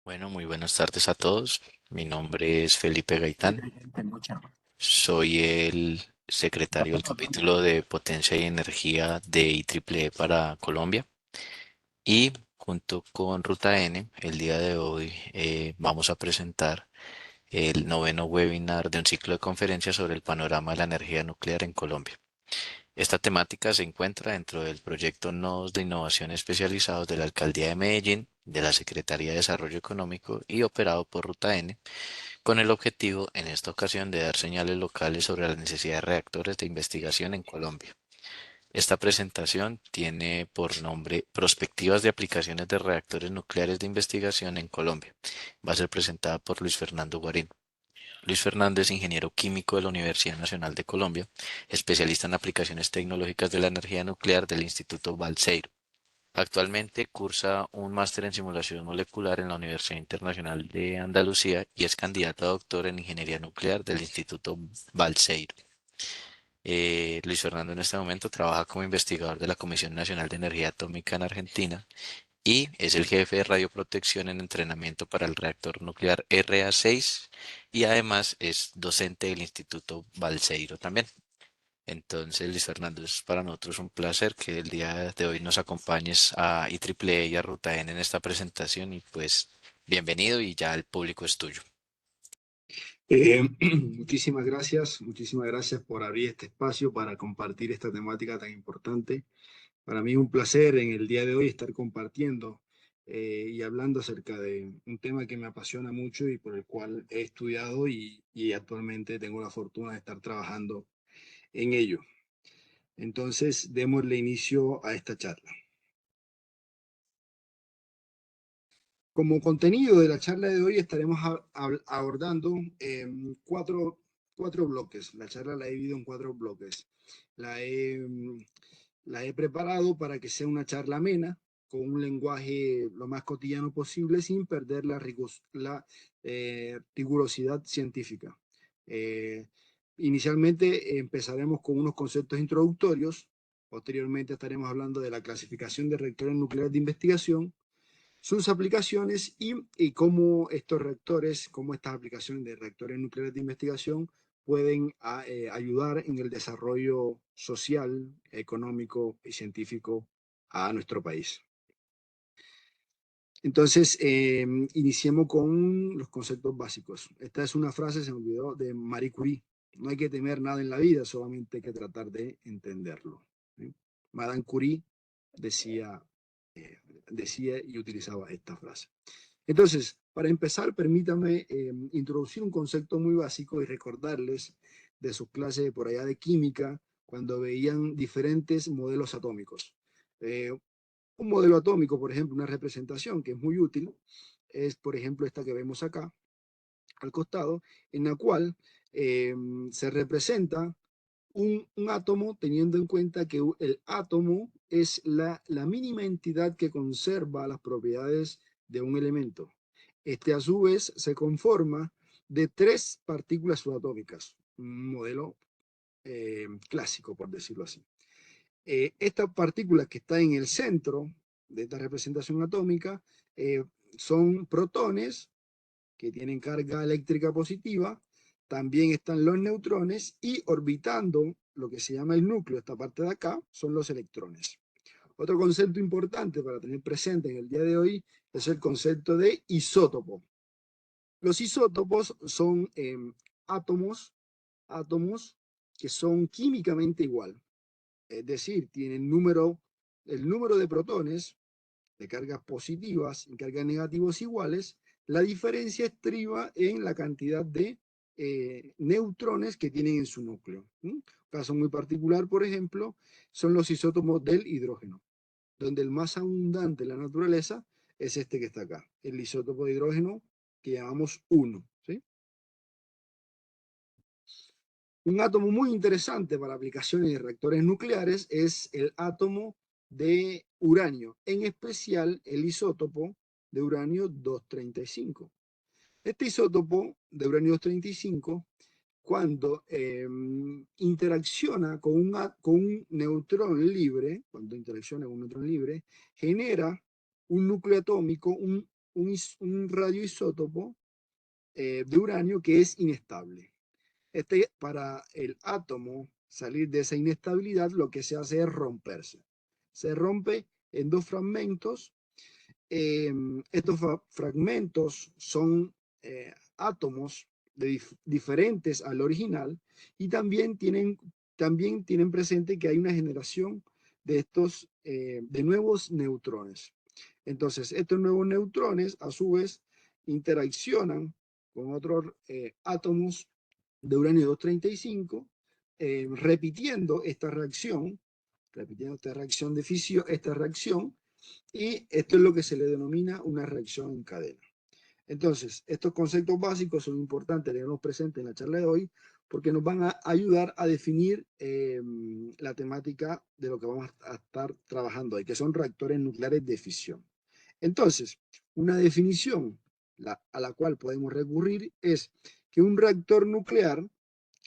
Bueno, muy buenas tardes a todos. Mi nombre es Felipe Gaitán. Soy el secretario del capítulo de Potencia y Energía de IEEE para Colombia. Y junto con Ruta N, el día de hoy vamos a presentar el noveno webinar de un ciclo de conferencias sobre el panorama de la energía nuclear en Colombia. Esta temática se encuentra dentro del proyecto Nodos de Innovación Especializados de la Alcaldía de Medellín, de la Secretaría de Desarrollo Económico y operado por Ruta N, con el objetivo en esta ocasión de dar señales locales sobre la necesidad de reactores de investigación en Colombia. Esta presentación tiene por nombre Prospectivas de aplicaciones de reactores nucleares de investigación en Colombia. Va a ser presentada por Luis Fernando Guarín. Luis Fernando es ingeniero químico de la Universidad Nacional de Colombia, especialista en aplicaciones tecnológicas de la energía nuclear del Instituto Balseiro. Actualmente cursa un máster en simulación molecular en la Universidad Internacional de Andalucía y es candidato a doctor en ingeniería nuclear del Instituto Balseiro. Luis Fernando en este momento trabaja como investigador de la Comisión Nacional de Energía Atómica en Argentina y es el jefe de radioprotección en entrenamiento para el reactor nuclear RA6 y además es docente del Instituto Balseiro también. Entonces, Luis Fernando, es para nosotros un placer que el día de hoy nos acompañes a IEEE y a Ruta N en esta presentación y pues bienvenido y ya el público es tuyo. Muchísimas gracias por abrir este espacio para compartir esta temática tan importante. Para mí es un placer en el día de hoy estar compartiendo y hablando acerca de un tema que me apasiona mucho y por el cual he estudiado y actualmente tengo la fortuna de estar trabajando en ello. Entonces, démosle inicio a esta charla. Como contenido de la charla de hoy estaremos abordando cuatro bloques. La charla la he dividido en cuatro bloques. La he, la he preparado para que sea una charla amena, con un lenguaje lo más cotidiano posible, sin perder la rigurosidad científica. Eh, Inicialmente empezaremos con unos conceptos introductorios. Posteriormente estaremos hablando de la clasificación de reactores nucleares de investigación, sus aplicaciones y cómo estos reactores, cómo estas aplicaciones de reactores nucleares de investigación pueden ayudar en el desarrollo social, económico y científico a nuestro país. Entonces, iniciemos con los conceptos básicos. Esta es una frase, se me olvidó, de Marie Curie. No hay que temer nada en la vida, solamente hay que tratar de entenderlo. ¿Sí? Madame Curie decía, decía y utilizaba esta frase. Entonces, para empezar, permítame introducir un concepto muy básico y recordarles de sus clases por allá de química, cuando veían diferentes modelos atómicos. Eh, un modelo atómico, por ejemplo, una representación que es muy útil, es, por ejemplo, esta que vemos acá, al costado, en la cual se representa un átomo teniendo en cuenta que el átomo es la mínima entidad que conserva las propiedades de un elemento. Este a su vez se conforma de tres partículas subatómicas, un modelo clásico, por decirlo así. Estas partículas que están en el centro de esta representación atómica son protones que tienen carga eléctrica positiva, también están los neutrones y orbitando lo que se llama el núcleo, esta parte de acá, son los electrones. Otro concepto importante para tener presente en el día de hoy es el concepto de isótopo. Los isótopos son átomos que son químicamente igual, es decir, tienen el número de protones de cargas positivas y cargas negativas iguales. La diferencia estriba en la cantidad de neutrones que tienen en su núcleo. Un caso muy particular, por ejemplo, son los isótopos del hidrógeno, donde el más abundante en la naturaleza es este que está acá, el isótopo de hidrógeno que llamamos 1. ¿Sí? Un átomo muy interesante para aplicaciones de reactores nucleares es el átomo de uranio, en especial el isótopo de uranio 235. Este isótopo de uranio 235, cuando interacciona con un neutrón libre, genera un núcleo atómico, un radioisótopo de uranio que es inestable. Para el átomo salir de esa inestabilidad, lo que se hace es romperse. Se rompe en dos fragmentos. Estos fragmentos son átomos diferentes al original y también tienen presente que hay una generación de estos de nuevos neutrones. Entonces, estos nuevos neutrones a su vez interaccionan con otros átomos de uranio 235, repitiendo esta reacción de fisión, esta reacción, y esto es lo que se le denomina una reacción en cadena. Entonces, estos conceptos básicos son importantes tenerlos presentes en la charla de hoy porque nos van a ayudar a definir la temática de lo que vamos a estar trabajando hoy, que son reactores nucleares de fisión. Entonces, una definición a la cual podemos recurrir es que un reactor nuclear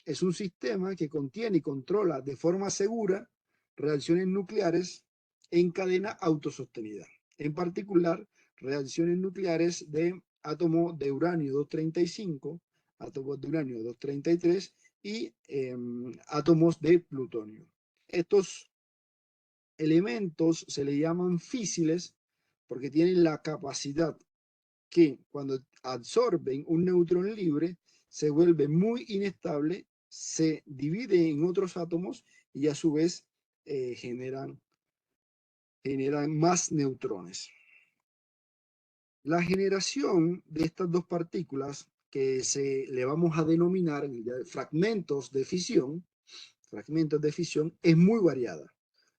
es un sistema que contiene y controla de forma segura reacciones nucleares en cadena autosostenida. En particular, reacciones nucleares de átomos de uranio 235, átomos de uranio 233 y átomos de plutonio. Estos elementos se le llaman físiles porque tienen la capacidad que cuando absorben un neutrón libre se vuelve muy inestable, se divide en otros átomos y a su vez generan más neutrones. La generación de estas dos partículas que le vamos a denominar fragmentos de fisión, es muy variada.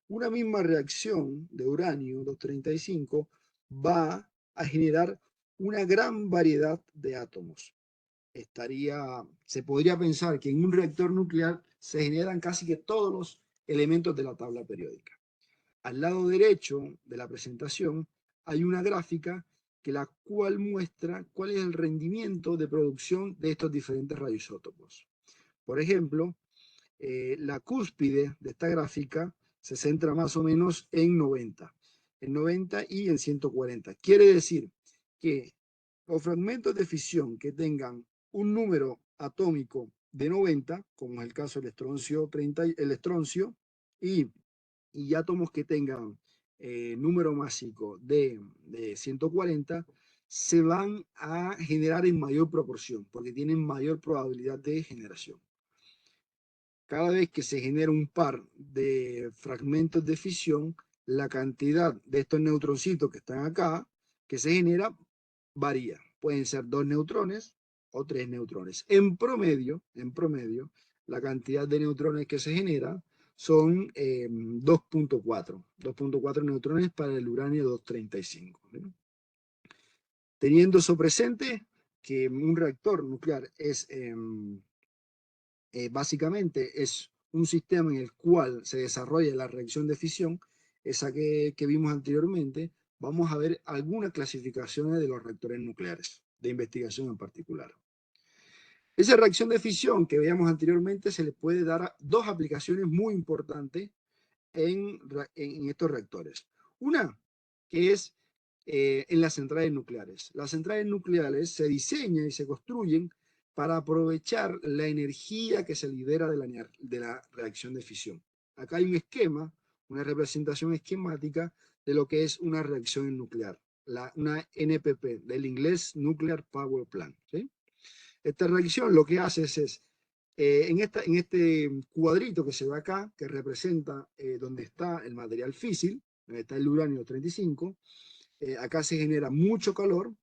Una misma reacción de uranio 235 va a generar una gran variedad de átomos. Se podría pensar que en un reactor nuclear se generan casi que todos los elementos de la tabla periódica. Al lado derecho de la presentación hay una gráfica que la cual muestra cuál es el rendimiento de producción de estos diferentes radioisótopos. Por ejemplo, la cúspide de esta gráfica se centra más o menos en 90 y en 140. Quiere decir que los fragmentos de fisión que tengan un número atómico de 90, como es el caso del estroncio, y átomos que tengan número másico de 140, se van a generar en mayor proporción, porque tienen mayor probabilidad de generación. Cada vez que se genera un par de fragmentos de fisión, la cantidad de estos neutroncitos que están acá, que se genera, varía. Pueden ser 2 neutrones o 3 neutrones. En promedio, la cantidad de neutrones que se genera son 2.4 neutrones para el uranio 235. Teniendo eso presente, que un reactor nuclear es básicamente es un sistema en el cual se desarrolla la reacción de fisión, esa que vimos anteriormente. Vamos a ver algunas clasificaciones de los reactores nucleares, de investigación en particular. Esa reacción de fisión que veíamos anteriormente se le puede dar dos aplicaciones muy importantes en estos reactores. Una, que es en las centrales nucleares. Las centrales nucleares se diseñan y se construyen para aprovechar la energía que se libera de la reacción de fisión. Acá hay un esquema, una representación esquemática de lo que es una reacción nuclear, una NPP, del inglés Nuclear Power Plant. ¿Sí? Esta reacción lo que hace es en este cuadrito que se ve acá, que representa donde está el material físil, donde está el uranio 35, acá se genera mucho calor,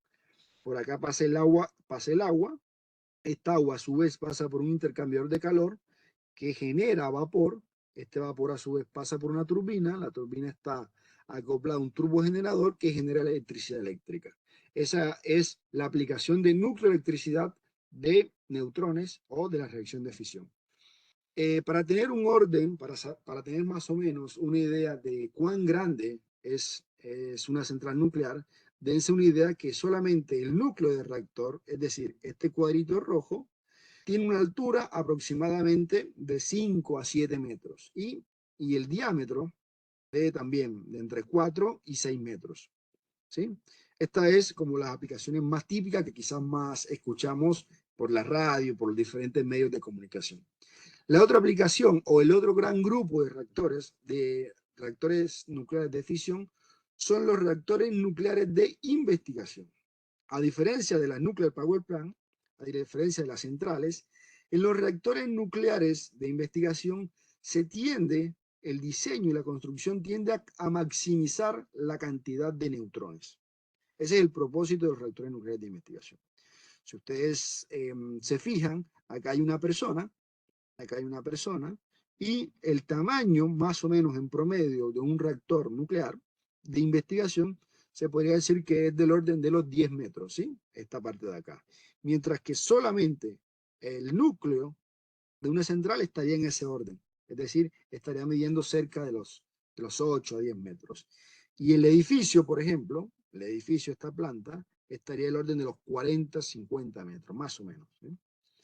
por acá pasa el agua, esta agua a su vez pasa por un intercambiador de calor que genera vapor, este vapor a su vez pasa por una turbina, la turbina está acoplada a un turbogenerador que genera electricidad eléctrica. Esa es la aplicación de nucleoelectricidad de neutrones o de la reacción de fisión. Para tener un orden, para tener más o menos una idea de cuán grande es una central nuclear, dense una idea que solamente el núcleo del reactor, es decir, este cuadrito rojo, tiene una altura aproximadamente de 5 a 7 metros y el diámetro también de entre 4 y 6 metros. ¿Sí? Esta es como las aplicaciones más típicas que quizás más escuchamos por la radio, por los diferentes medios de comunicación. La otra aplicación o el otro gran grupo de reactores nucleares de fisión son los reactores nucleares de investigación. A diferencia de la Nuclear Power Plant, a diferencia de las centrales, en los reactores nucleares de investigación se tiende, el diseño y la construcción tiende a maximizar la cantidad de neutrones. Ese es el propósito de los reactores nucleares de investigación. Si ustedes se fijan, acá hay una persona, y el tamaño más o menos en promedio de un reactor nuclear de investigación se podría decir que es del orden de los 10 metros, ¿sí? Esta parte de acá. Mientras que solamente el núcleo de una central estaría en ese orden. Es decir, estaría midiendo cerca de los 8 a 10 metros. Y el edificio, por ejemplo, el edificio, esta planta, estaría el orden de los 40, 50 metros, más o menos, ¿sí?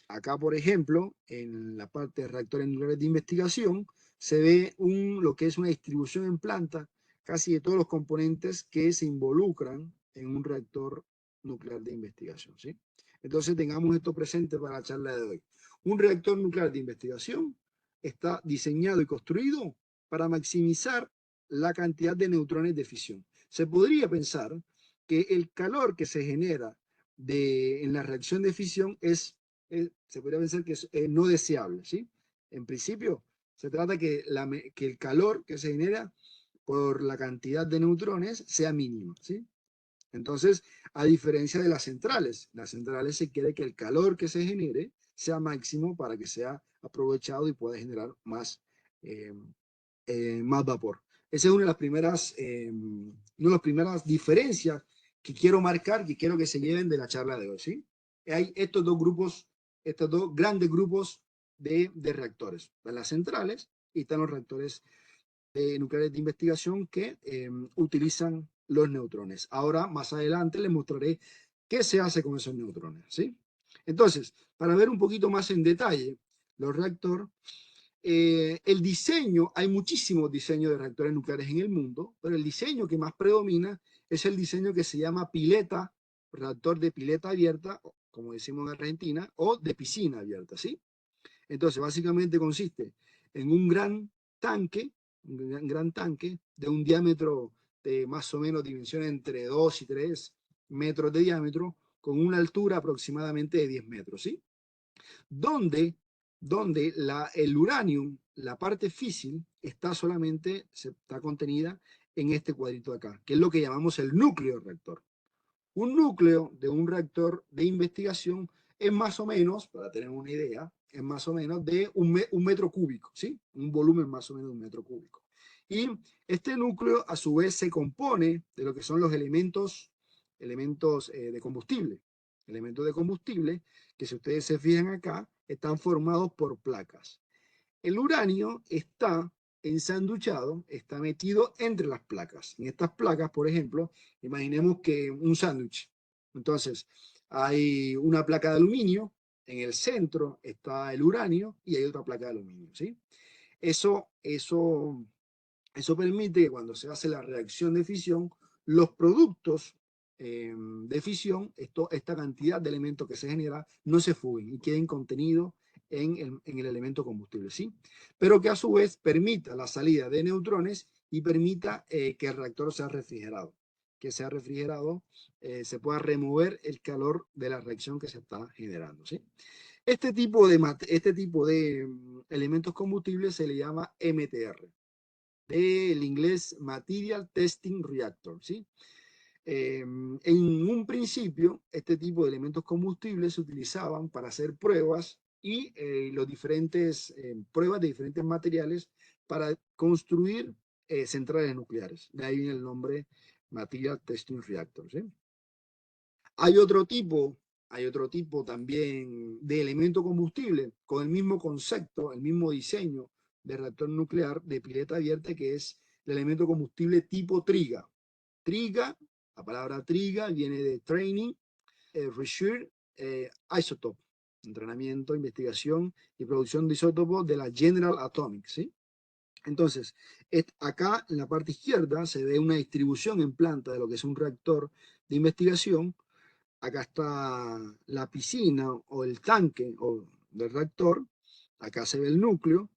Acá, por ejemplo, en la parte de reactores nucleares de investigación, se ve lo que es una distribución en planta casi de todos los componentes que se involucran en un reactor nuclear de investigación, ¿sí? Entonces tengamos esto presente para la charla de hoy. Un reactor nuclear de investigación está diseñado y construido para maximizar la cantidad de neutrones de fisión. Se podría pensar que el calor que se genera en la reacción de fisión se podría pensar que es no deseable, ¿sí? En principio, se trata que el calor que se genera por la cantidad de neutrones sea mínimo, ¿sí? Entonces, a diferencia de las centrales se quiere que el calor que se genere sea máximo para que sea aprovechado y pueda generar eh, más vapor. Esa es una de las primeras diferencias que quiero marcar, que quiero que se lleven de la charla de hoy, ¿sí? Hay estos dos grupos, estos dos grandes grupos de reactores, las centrales y están los reactores nucleares de investigación que utilizan los neutrones. Ahora, más adelante, les mostraré qué se hace con esos neutrones, ¿sí? Entonces, para ver un poquito más en detalle los reactores, el diseño, hay muchísimos diseños de reactores nucleares en el mundo, pero el diseño que más predomina es el diseño que se llama pileta, reactor de pileta abierta, como decimos en Argentina, o de piscina abierta, ¿sí? Entonces, básicamente consiste en un gran tanque de un diámetro de más o menos dimensiones entre 2 y 3 metros de diámetro, con una altura aproximadamente de 10 metros, ¿sí? Donde, el uranio, la parte físil, está contenida en este cuadrito de acá, que es lo que llamamos el núcleo reactor. Un núcleo de un reactor de investigación es más o menos, para tener una idea, es más o menos de un metro cúbico, ¿sí? Un volumen más o menos de un metro cúbico. Y este núcleo, a su vez, se compone de lo que son los elementos de combustible. Elementos de combustible que, si ustedes se fijan acá, están formados por placas. El uranio está ensanduchado, está metido entre las placas. En estas placas, por ejemplo, imaginemos que un sándwich. Entonces, hay una placa de aluminio, en el centro está el uranio y hay otra placa de aluminio, ¿sí? Eso, eso, eso permite que cuando se hace la reacción de fisión, los productos de fisión, esta cantidad de elementos que se genera, no se fuguen y queden contenidos en el elemento combustible, ¿sí? Pero que a su vez permita la salida de neutrones y permita que el reactor sea refrigerado. Que sea refrigerado, se pueda remover el calor de la reacción que se está generando, ¿sí? Este tipo de elementos combustibles se le llama MTR, del inglés Material Testing Reactor, ¿sí? En un principio, este tipo de elementos combustibles se utilizaban para hacer pruebas y pruebas de diferentes materiales para construir centrales nucleares. De ahí viene el nombre Material Testing Reactor, ¿sí? Hay otro tipo también de elemento combustible con el mismo concepto, el mismo diseño de reactor nuclear de pileta abierta, que es el elemento combustible tipo TRIGA. TRIGA, la palabra TRIGA viene de Training, Research, Isotope, entrenamiento, investigación y producción de isótopos de la General Atomics, ¿sí? Entonces, acá en la parte izquierda se ve una distribución en planta de lo que es un reactor de investigación. Acá está la piscina o el tanque o del reactor. Acá se ve el núcleo.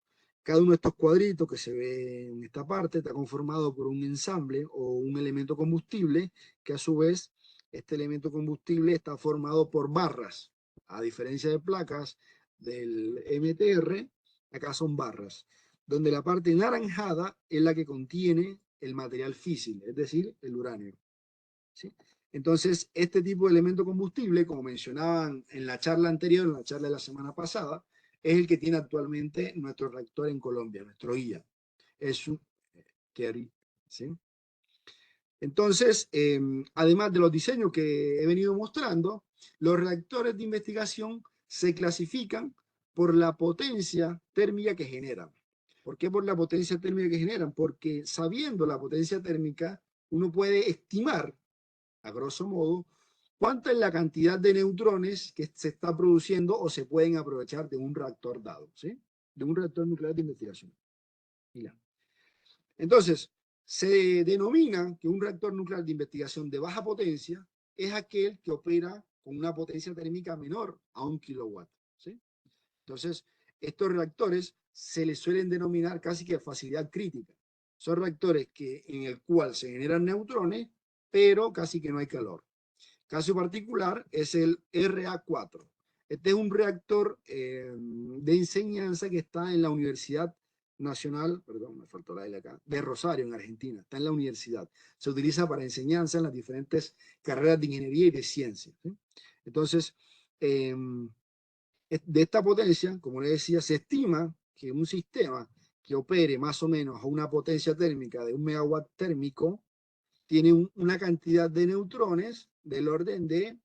Cada uno de estos cuadritos que se ve en esta parte está conformado por un ensamble o un elemento combustible, que a su vez este elemento combustible está formado por barras. A diferencia de placas del MTR, acá son barras, donde la parte naranjada es la que contiene el material físil, es decir, el uranio, ¿sí? Entonces, este tipo de elemento combustible, como mencionaban en la charla anterior, en la charla de la semana pasada, es el que tiene actualmente nuestro reactor en Colombia, nuestro IA. Es un Kerry, ¿sí? Entonces, además de los diseños que he venido mostrando, los reactores de investigación se clasifican por la potencia térmica que generan. ¿Por qué por la potencia térmica que generan? Porque sabiendo la potencia térmica, uno puede estimar, a grosso modo, cuánta es la cantidad de neutrones que se está produciendo o se pueden aprovechar de un reactor dado, ¿sí? De un reactor nuclear de investigación. Mira. Entonces, se denomina que un reactor nuclear de investigación de baja potencia es aquel que opera con una potencia térmica menor a 1 kilowatt, ¿sí? Entonces, estos reactores se les suelen denominar casi que facilidad crítica. Son reactores en el cual se generan neutrones, pero casi que no hay calor. Caso particular es el RA4. Este es un reactor de enseñanza que está en la Universidad Nacional, perdón, me faltó la L acá, de Rosario, en Argentina. Está en la universidad. Se utiliza para enseñanza en las diferentes carreras de ingeniería y de ciencia, ¿sí? Entonces, de esta potencia, como les decía, se estima que un sistema que opere más o menos a una potencia térmica de 1 megawatt térmico tiene una cantidad de neutrones del orden de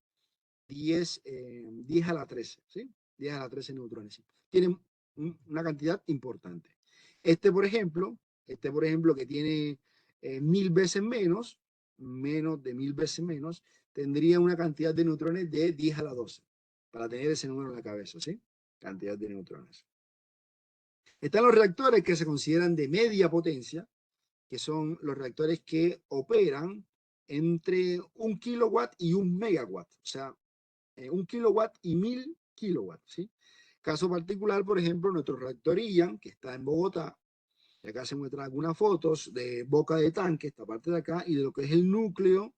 10 a la 13, ¿sí? 10 a la 13 neutrones. ¿Sí? Tienen una cantidad importante. Este, por ejemplo, que tiene 1000 veces menos de 1000 veces menos, tendría una cantidad de neutrones de 10 a la 12, para tener ese número en la cabeza, ¿sí? Cantidad de neutrones. Están los reactores que se consideran de media potencia, que son los reactores que operan entre 1 kilowatt y 1 megawatt, o sea, 1 kilowatt y 1000 kilowatts, ¿sí? Caso particular, por ejemplo, nuestro reactor IAN, que está en Bogotá, y acá se muestran algunas fotos de boca de tanque, esta parte de acá, y de lo que es el núcleo,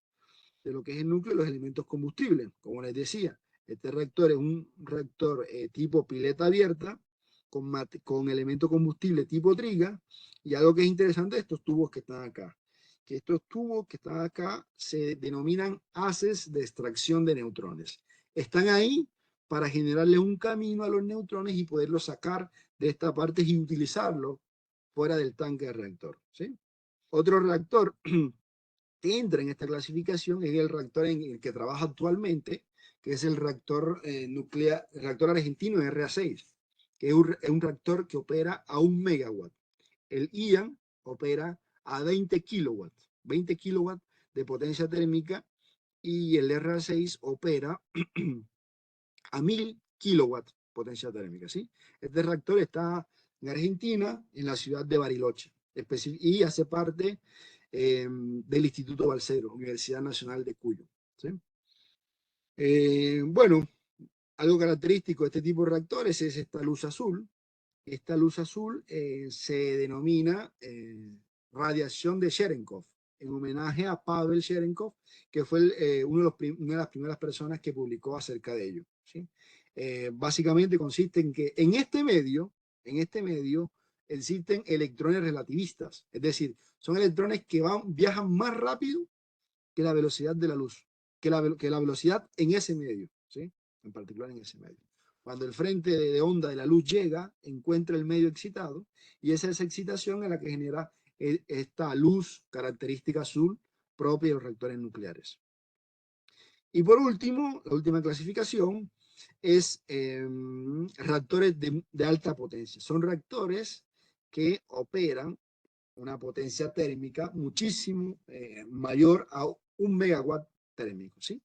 los elementos combustibles. Como les decía, este reactor es un reactor tipo pileta abierta, con elemento combustible tipo triga, y algo que es interesante de estos tubos que están acá, que estos tubos que están acá se denominan haces de extracción de neutrones. Están ahí para generarle un camino a los neutrones y poderlos sacar de esta parte y utilizarlo fuera del tanque de reactor, ¿sí? Otro reactor que entra en esta clasificación es el reactor en el que trabaja actualmente, que es el reactor nuclear, el reactor argentino RA6, que es un reactor que opera a 1 megawatt. El IAN opera a 20 kilowatts, 20 kilowatts de potencia térmica, y el RA6 opera a 1000 kilowatts potencia térmica, ¿sí? Este reactor está en Argentina, en la ciudad de Bariloche, y hace parte del Instituto Balcero, Universidad Nacional de Cuyo, ¿sí? Bueno, algo característico de este tipo de reactores es esta luz azul. Esta luz azul se denomina radiación de Cherenkov, en homenaje a Pavel Cherenkov, que fue una de las primeras personas que publicó acerca de ello, ¿sí? Básicamente consiste en que en este medio existen electrones relativistas, es decir, son electrones que viajan más rápido que la velocidad de la luz, que la velocidad en ese medio, ¿sí? En particular en ese medio. Cuando el frente de onda de la luz llega, encuentra el medio excitado, y esa es esa excitación en la que genera esta luz característica azul propia de los reactores nucleares. Y por último, la última clasificación es reactores de alta potencia. Son reactores que operan una potencia térmica muchísimo mayor a 1 megawatt térmico, ¿sí?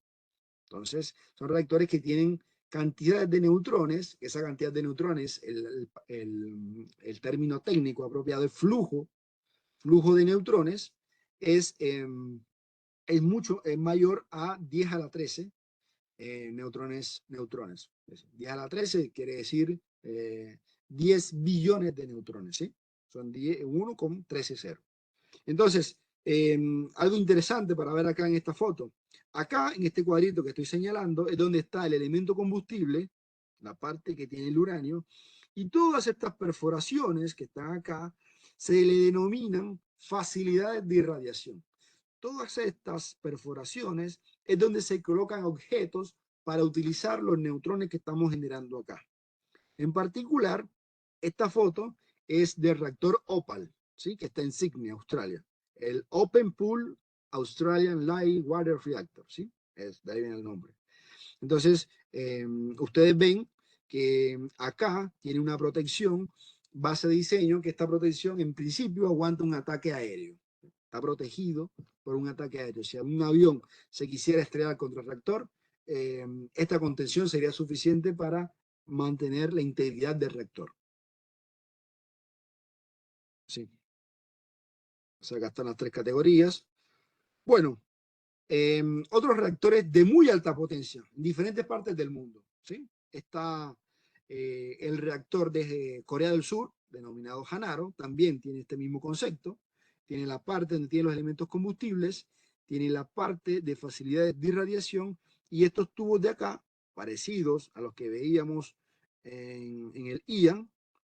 Entonces, son reactores que tienen cantidades de neutrones. Esa cantidad de neutrones, el término técnico apropiado es flujo de neutrones, es mayor a 10 a la 13 neutrones. 10 a la 13 quiere decir 10 billones de neutrones, ¿sí? Son 1 con 13 ceros. Entonces, algo interesante para ver acá en esta foto. Acá, en este cuadrito que estoy señalando, es donde está el elemento combustible, la parte que tiene el uranio, y todas estas perforaciones que están acá se le denominan facilidades de irradiación. Todas estas perforaciones es donde se colocan objetos para utilizar los neutrones que estamos generando acá. En particular, esta foto es del reactor OPAL, ¿sí? Que está en Sydney, Australia. El Open Pool Australian Light Water Reactor, ¿sí? De ahí viene el nombre. Entonces, ustedes ven que acá tiene una protección base de diseño, que esta protección en principio aguanta un ataque aéreo. Está protegido por un ataque aéreo. Si un avión se quisiera estrellar contra el reactor, esta contención sería suficiente para mantener la integridad del reactor. Sí. O sea, acá están las tres categorías. Bueno, otros reactores de muy alta potencia en diferentes partes del mundo, ¿sí? Está el reactor de Corea del Sur, denominado Hanaro, también tiene este mismo concepto. Tiene la parte donde tiene los elementos combustibles, tiene la parte de facilidades de irradiación, y estos tubos de acá, parecidos a los que veíamos en el IAN,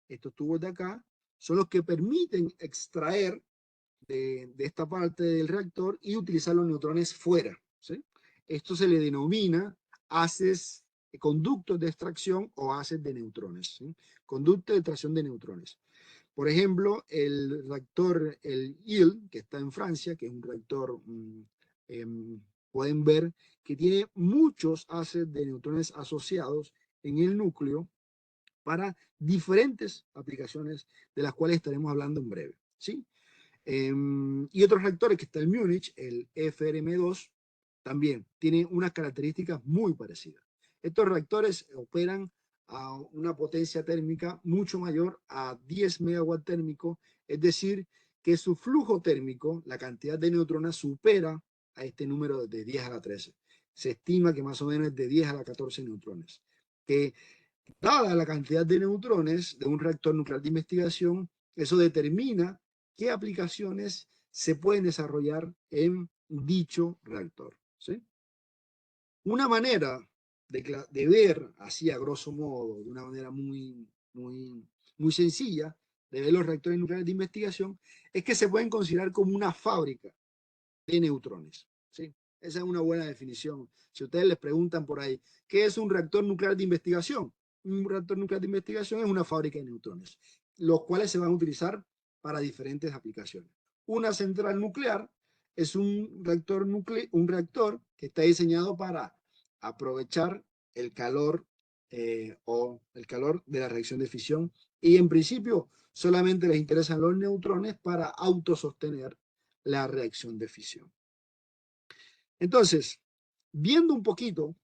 estos tubos de acá, son los que permiten extraer de esta parte del reactor y utilizar los neutrones fuera, ¿sí? Esto se le denomina haces, conductos de extracción o haces de neutrones, ¿sí? Conducto de extracción de neutrones. Por ejemplo, el reactor, el IL, que está en Francia, que es un reactor, pueden ver que tiene muchos haces de neutrones asociados en el núcleo para diferentes aplicaciones de las cuales estaremos hablando en breve, ¿sí? Y otros reactores, que está el Múnich, el FRM2, también tiene unas características muy parecidas. Estos reactores operan a una potencia térmica mucho mayor a 10 megawatts térmicos, es decir, que su flujo térmico, la cantidad de neutrones, supera a este número de 10 a la 13. Se estima que más o menos es de 10 a la 14 neutrones. Que dada la cantidad de neutrones de un reactor nuclear de investigación, eso determina qué aplicaciones se pueden desarrollar en dicho reactor, ¿sí? Una manera de ver, así a grosso modo, de una manera muy sencilla, de ver los reactores nucleares de investigación, es que se pueden considerar como una fábrica de neutrones, ¿sí? Esa es una buena definición. Si ustedes les preguntan por ahí, ¿qué es un reactor nuclear de investigación? Un reactor nuclear de investigación es una fábrica de neutrones, los cuales se van a utilizar para diferentes aplicaciones. Una central nuclear es un reactor que está diseñado para aprovechar el calor o el calor de la reacción de fisión, y en principio solamente les interesan los neutrones para autosostener la reacción de fisión. Entonces, viendo un poquito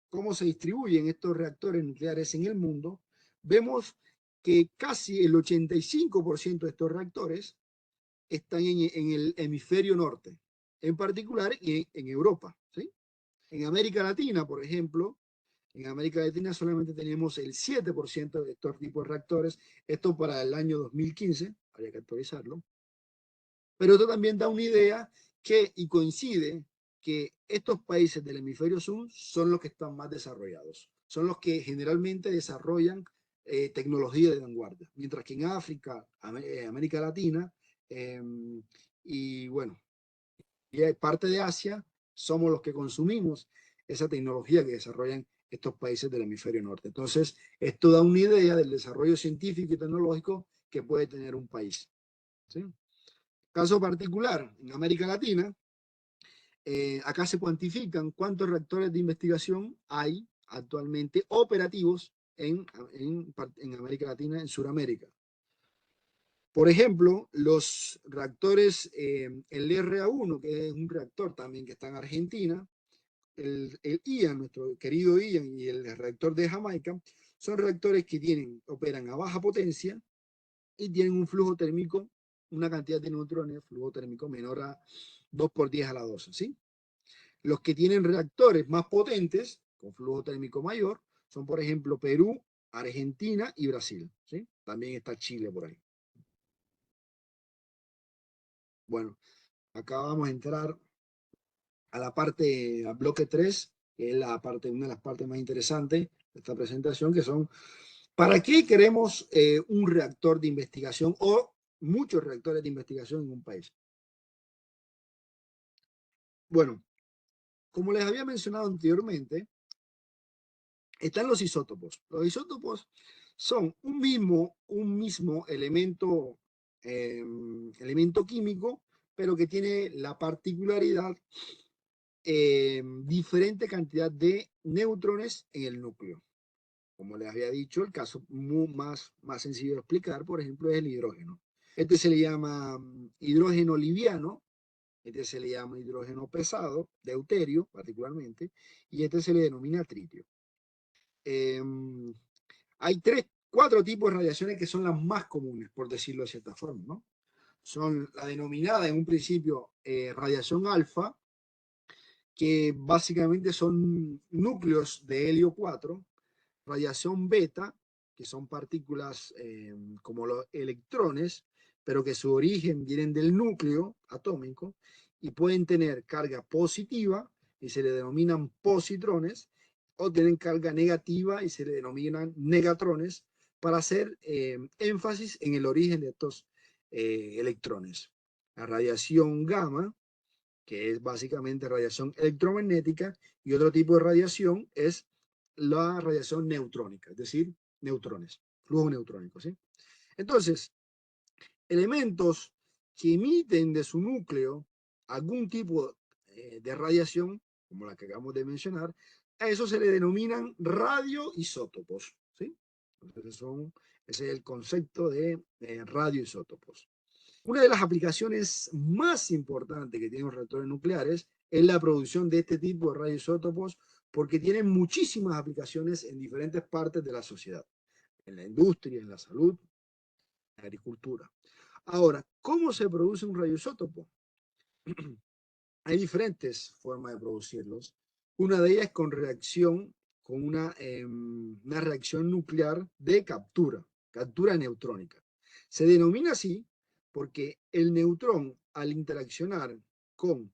cómo se distribuyen estos reactores nucleares en el mundo, vemos que casi el 85% de estos reactores están en el hemisferio norte, en particular en Europa, ¿sí? En América Latina, por ejemplo, en América Latina solamente tenemos el 7% de estos tipos de reactores, esto para el año 2015, habría que actualizarlo, pero esto también da una idea y coincide que estos países del hemisferio sur son los que están más desarrollados, son los que generalmente desarrollan tecnología de vanguardia, mientras que en África, América Latina y bueno, y parte de Asia, somos los que consumimos esa tecnología que desarrollan estos países del hemisferio norte. Entonces, esto da una idea del desarrollo científico y tecnológico que puede tener un país, ¿sí? Caso particular, en América Latina, acá se cuantifican cuántos reactores de investigación hay actualmente operativos en América Latina, en Sudamérica. Por ejemplo, los reactores, el RA1, que es un reactor también que está en Argentina, el Ian, nuestro querido Ian, y el reactor de Jamaica, son reactores que operan a baja potencia y tienen un flujo térmico, una cantidad de neutrones, flujo térmico menor a 2 por 10 a la 12, ¿sí? Los que tienen reactores más potentes, con flujo térmico mayor, son, por ejemplo, Perú, Argentina y Brasil, ¿sí? También está Chile por ahí. Bueno, acá vamos a entrar a la parte, al bloque 3, que es la parte, una de las partes más interesantes de esta presentación, que son, ¿para qué queremos un reactor de investigación o muchos reactores de investigación en un país? Bueno, como les había mencionado anteriormente, están los isótopos. Los isótopos son un mismo elemento, elemento químico, pero que tiene la particularidad diferente cantidad de neutrones en el núcleo. Como les había dicho, el caso más sencillo de explicar, por ejemplo, es el hidrógeno. Este se le llama hidrógeno liviano, este se le llama hidrógeno pesado, deuterio particularmente, y este se le denomina tritio. Hay cuatro tipos de radiaciones que son las más comunes, por decirlo de cierta forma, ¿no? Son la denominada en un principio radiación alfa, que básicamente son núcleos de helio 4, radiación beta, que son partículas como los electrones, pero que su origen vienen del núcleo atómico y pueden tener carga positiva y se le denominan positrones, o tienen carga negativa y se le denominan negatrones, para hacer énfasis en el origen de estos electrones. La radiación gamma, que es básicamente radiación electromagnética, y otro tipo de radiación es la radiación neutrónica, es decir, neutrones, flujo neutrónico, ¿sí? Entonces, elementos que emiten de su núcleo algún tipo de radiación, como la que acabamos de mencionar, a eso se le denominan radioisótopos, ¿sí? Entonces ese es el concepto de radioisótopos. Una de las aplicaciones más importantes que tienen los reactores nucleares es la producción de este tipo de radioisótopos, porque tienen muchísimas aplicaciones en diferentes partes de la sociedad, en la industria, en la salud, en la agricultura. Ahora, ¿cómo se produce un radioisótopo? Hay diferentes formas de producirlos. Una de ellas es con reacción, con una reacción nuclear de captura neutrónica. Se denomina así porque el neutrón, al interaccionar con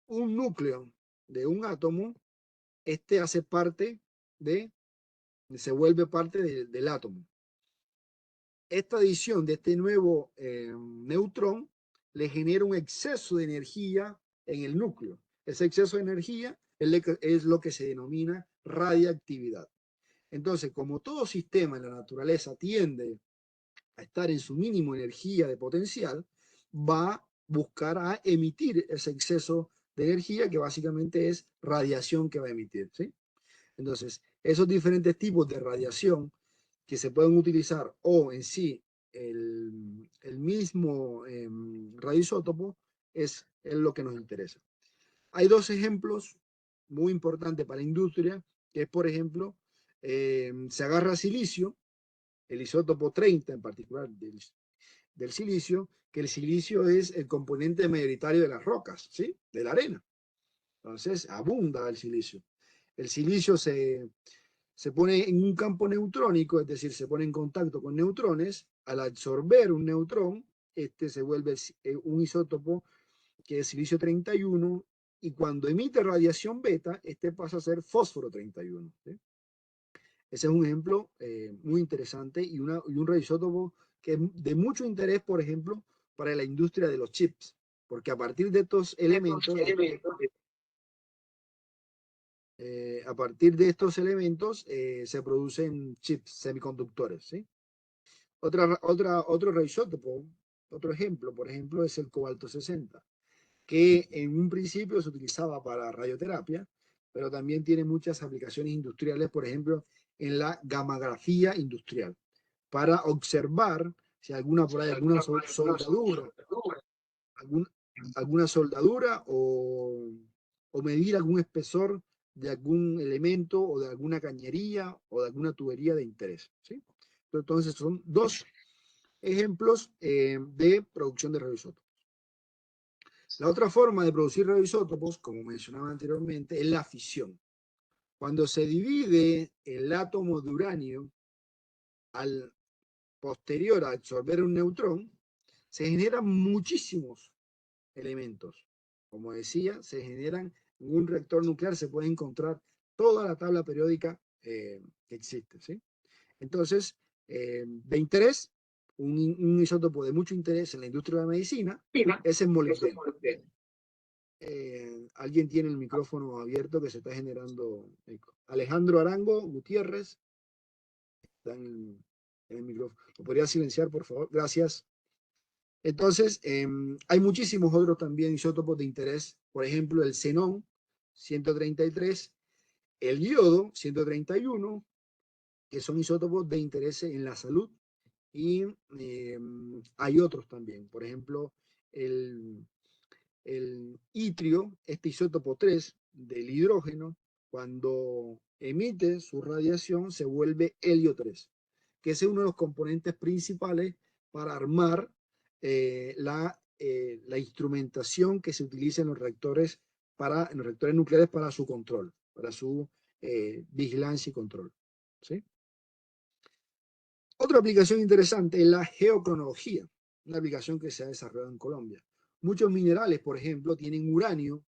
un núcleo de un átomo, este hace parte se vuelve parte del átomo. Esta adición de este nuevo neutrón le genera un exceso de energía en el núcleo. Ese exceso de energía es lo que se denomina radiactividad. Entonces, como todo sistema en la naturaleza tiende a estar en su mínimo energía de potencial, va a buscar a emitir ese exceso de energía, que básicamente es radiación que va a emitir, ¿sí? Entonces, esos diferentes tipos de radiación que se pueden utilizar, o en sí el mismo radioisótopo, es lo que nos interesa. Hay dos ejemplos muy importantes para la industria, que es, por ejemplo, se agarra silicio, el isótopo 30 en particular del silicio, que el silicio es el componente mayoritario de las rocas, ¿sí? De la arena. Entonces, abunda el silicio. El silicio se pone en un campo neutrónico, es decir, se pone en contacto con neutrones. Al absorber un neutrón, este se vuelve un isótopo que es silicio 31, y cuando emite radiación beta, este pasa a ser fósforo 31, ¿sí? Ese es un ejemplo muy interesante y un radioisótopo que es de mucho interés, por ejemplo, para la industria de los chips, porque a partir de estos elementos, se producen chips, semiconductores, ¿sí? Otro radioisótopo, otro ejemplo, por ejemplo, es el cobalto 60, que en un principio se utilizaba para radioterapia, pero también tiene muchas aplicaciones industriales, por ejemplo, en la gammagrafía industrial, para observar si por ahí alguna soldadura, algún, alguna soldadura o medir algún espesor de algún elemento o de alguna cañería o de alguna tubería de interés, ¿sí? Entonces son dos ejemplos de producción de radioisótopos. La otra forma de producir radioisótopos, como mencionaba anteriormente, es la fisión. Cuando se divide el átomo de uranio al posterior a absorber un neutrón, se generan muchísimos elementos. Como decía, se generan en un reactor nuclear, se puede encontrar toda la tabla periódica que existe, ¿sí? Entonces, de interés, un isótopo de mucho interés en la industria de la medicina es el molibdeno. Alguien tiene el micrófono abierto que se está generando eco. Alejandro Arango Gutiérrez está en el micrófono. ¿Lo podría silenciar, por favor? Gracias. Entonces, hay muchísimos otros también isótopos de interés. Por ejemplo, el xenón, 133, el yodo, 131, que son isótopos de interés en la salud. Y hay otros también. Por ejemplo, el itrio, este isótopo 3 del hidrógeno, cuando emite su radiación, se vuelve helio 3, que es uno de los componentes principales para armar la instrumentación que se utiliza en los reactores, en los reactores nucleares para su control, para su vigilancia y control, ¿sí? Otra aplicación interesante es la geocronología, una aplicación que se ha desarrollado en Colombia. Muchos minerales, por ejemplo, tienen uranio.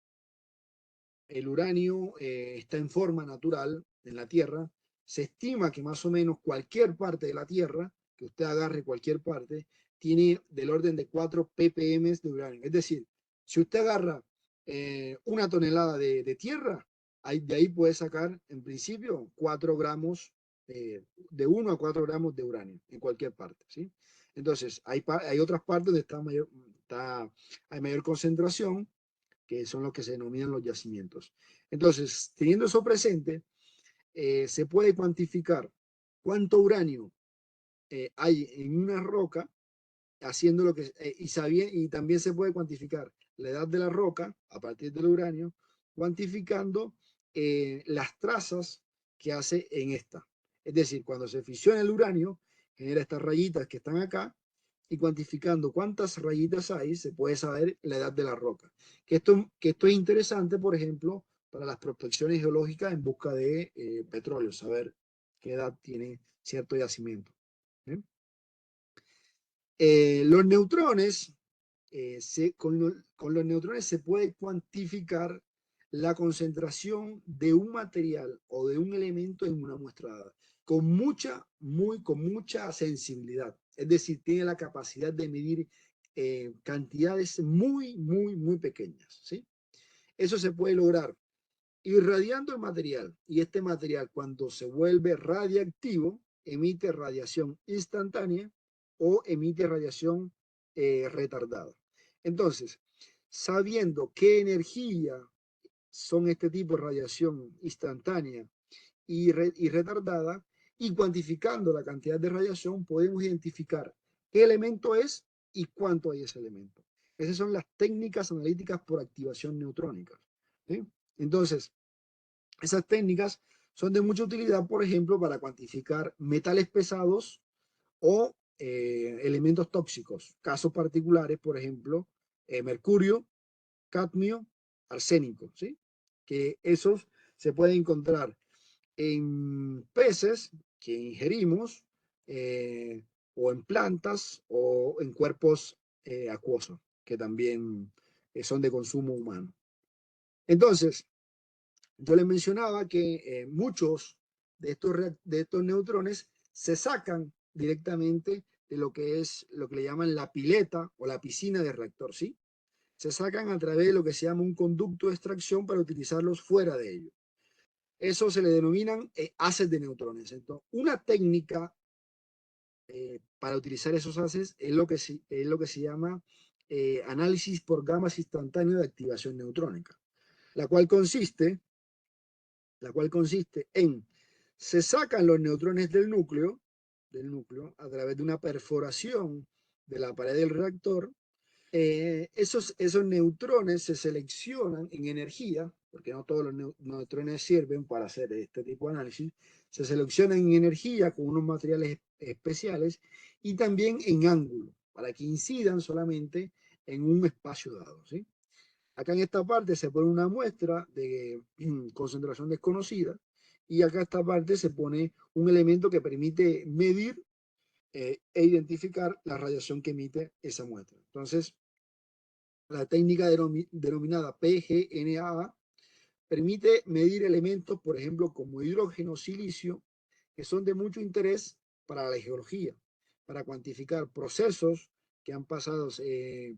El uranio está en forma natural en la Tierra. Se estima que más o menos cualquier parte de la Tierra, que usted agarre cualquier parte, tiene del orden de 4 ppm de uranio. Es decir, si usted agarra una tonelada de tierra, de ahí puede sacar en principio 4 gramos, de 1 a 4 gramos de uranio en cualquier parte, ¿sí? Entonces, hay otras partes donde hay mayor concentración, que son los que se denominan los yacimientos. Entonces, teniendo eso presente, se puede cuantificar cuánto uranio hay en una roca, haciendo lo que, y también se puede cuantificar la edad de la roca a partir del uranio, cuantificando las trazas que hace en esta. Es decir, cuando se fisiona el uranio, genera estas rayitas que están acá, y cuantificando cuántas rayitas hay, se puede saber la edad de la roca. Que esto es interesante, por ejemplo, para las prospecciones geológicas en busca de petróleo, saber qué edad tiene cierto yacimiento. ¿Eh? Los neutrones, con los neutrones se puede cuantificar la concentración de un material o de un elemento en una muestra dada, con mucha sensibilidad. Es decir, tiene la capacidad de medir cantidades muy pequeñas, ¿sí? Eso se puede lograr irradiando el material, y este material, cuando se vuelve radiactivo, emite radiación instantánea o emite radiación retardada. Entonces, sabiendo qué energía son este tipo de radiación instantánea y retardada, y cuantificando la cantidad de radiación, podemos identificar qué elemento es y cuánto hay ese elemento. Esas son las técnicas analíticas por activación neutrónica, ¿sí? Entonces, esas técnicas son de mucha utilidad, por ejemplo, para cuantificar metales pesados o elementos tóxicos. Casos particulares, por ejemplo, mercurio, cadmio, arsénico, ¿sí? Que esos se pueden encontrar en peces que ingerimos, o en plantas o en cuerpos acuosos, que también son de consumo humano. Entonces, yo les mencionaba que muchos de estos neutrones se sacan directamente de lo que le llaman la pileta o la piscina de reactor, ¿sí? Se sacan a través de lo que se llama un conducto de extracción para utilizarlos fuera de ello. Eso se le denominan haces de neutrones. Entonces, una técnica para utilizar esos haces es lo que se llama análisis por gamas instantáneo de activación neutrónica, la cual consiste en, se sacan los neutrones del núcleo a través de una perforación de la pared del reactor, Esos neutrones se seleccionan en energía, porque no todos los neutrones sirven para hacer este tipo de análisis, se seleccionan en energía con unos materiales especiales y también en ángulo, para que incidan solamente en un espacio dado, ¿sí? Acá en esta parte se pone una muestra de concentración desconocida y acá esta parte se pone un elemento que permite medir e identificar la radiación que emite esa muestra. Entonces, la técnica denominada PGNA permite medir elementos, por ejemplo, como hidrógeno, silicio, que son de mucho interés para la geología, para cuantificar procesos que han pasado,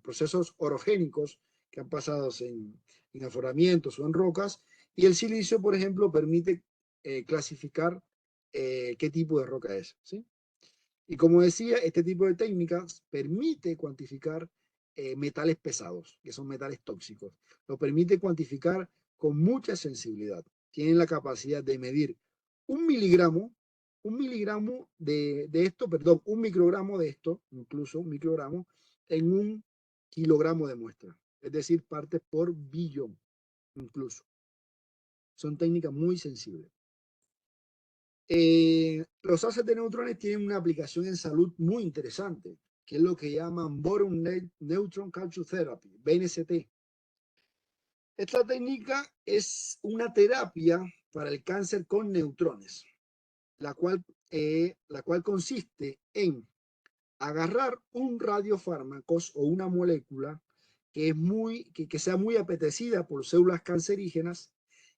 procesos orogénicos que han pasado en afloramientos o en rocas, y el silicio, por ejemplo, permite clasificar qué tipo de roca es, ¿sí? Y como decía, este tipo de técnicas permite cuantificar metales pesados, que son metales tóxicos. Lo permite cuantificar con mucha sensibilidad. Tienen la capacidad de medir un miligramo de esto, perdón, un microgramo de esto, incluso un microgramo, en un kilogramo de muestra. Es decir, partes por billón, incluso. Son técnicas muy sensibles. Los haces de neutrones tienen una aplicación en salud muy interesante, que es lo que llaman Boron Neutron Culture Therapy, BNCT. Esta técnica es una terapia para el cáncer con neutrones, la cual consiste en agarrar un radiofármacos o una molécula que sea muy apetecida por células cancerígenas,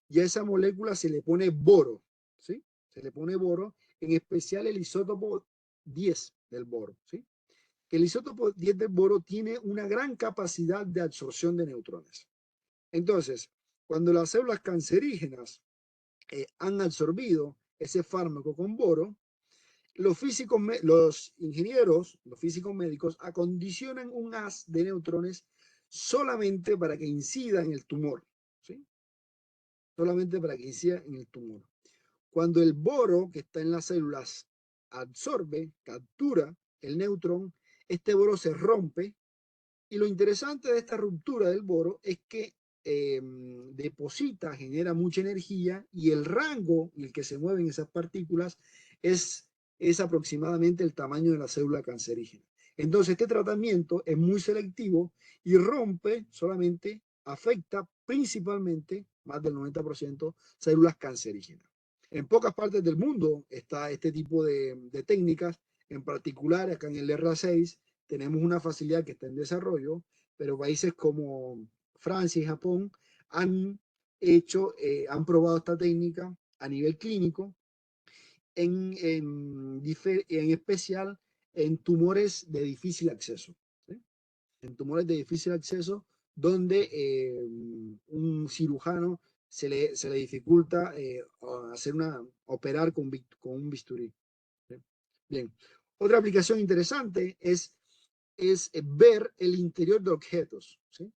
y a esa molécula se le pone boro, ¿sí? Se le pone boro, en especial el isótopo 10 del boro, ¿sí? Que el isótopo 10 del boro tiene una gran capacidad de absorción de neutrones. Entonces, cuando las células cancerígenas han absorbido ese fármaco con boro, los ingenieros, los físicos médicos, acondicionan un haz de neutrones solamente para que incida en el tumor, ¿sí? Solamente para que incida en el tumor. Cuando el boro que está en las células absorbe, captura el neutrón, este boro se rompe, y lo interesante de esta ruptura del boro es que deposita, genera mucha energía, y el rango en el que se mueven esas partículas es aproximadamente el tamaño de la célula cancerígena. Entonces, este tratamiento es muy selectivo y rompe solamente, afecta principalmente, más del 90%, células cancerígenas. En pocas partes del mundo está este tipo de técnicas, en particular acá en el RA6 tenemos una facilidad que está en desarrollo, pero países como Francia y Japón han han probado esta técnica a nivel clínico, en especial en tumores de difícil acceso, ¿sí? En tumores de difícil acceso donde un cirujano se le dificulta operar con un bisturí, ¿sí? Bien, otra aplicación interesante es ver el interior de objetos, ¿sí?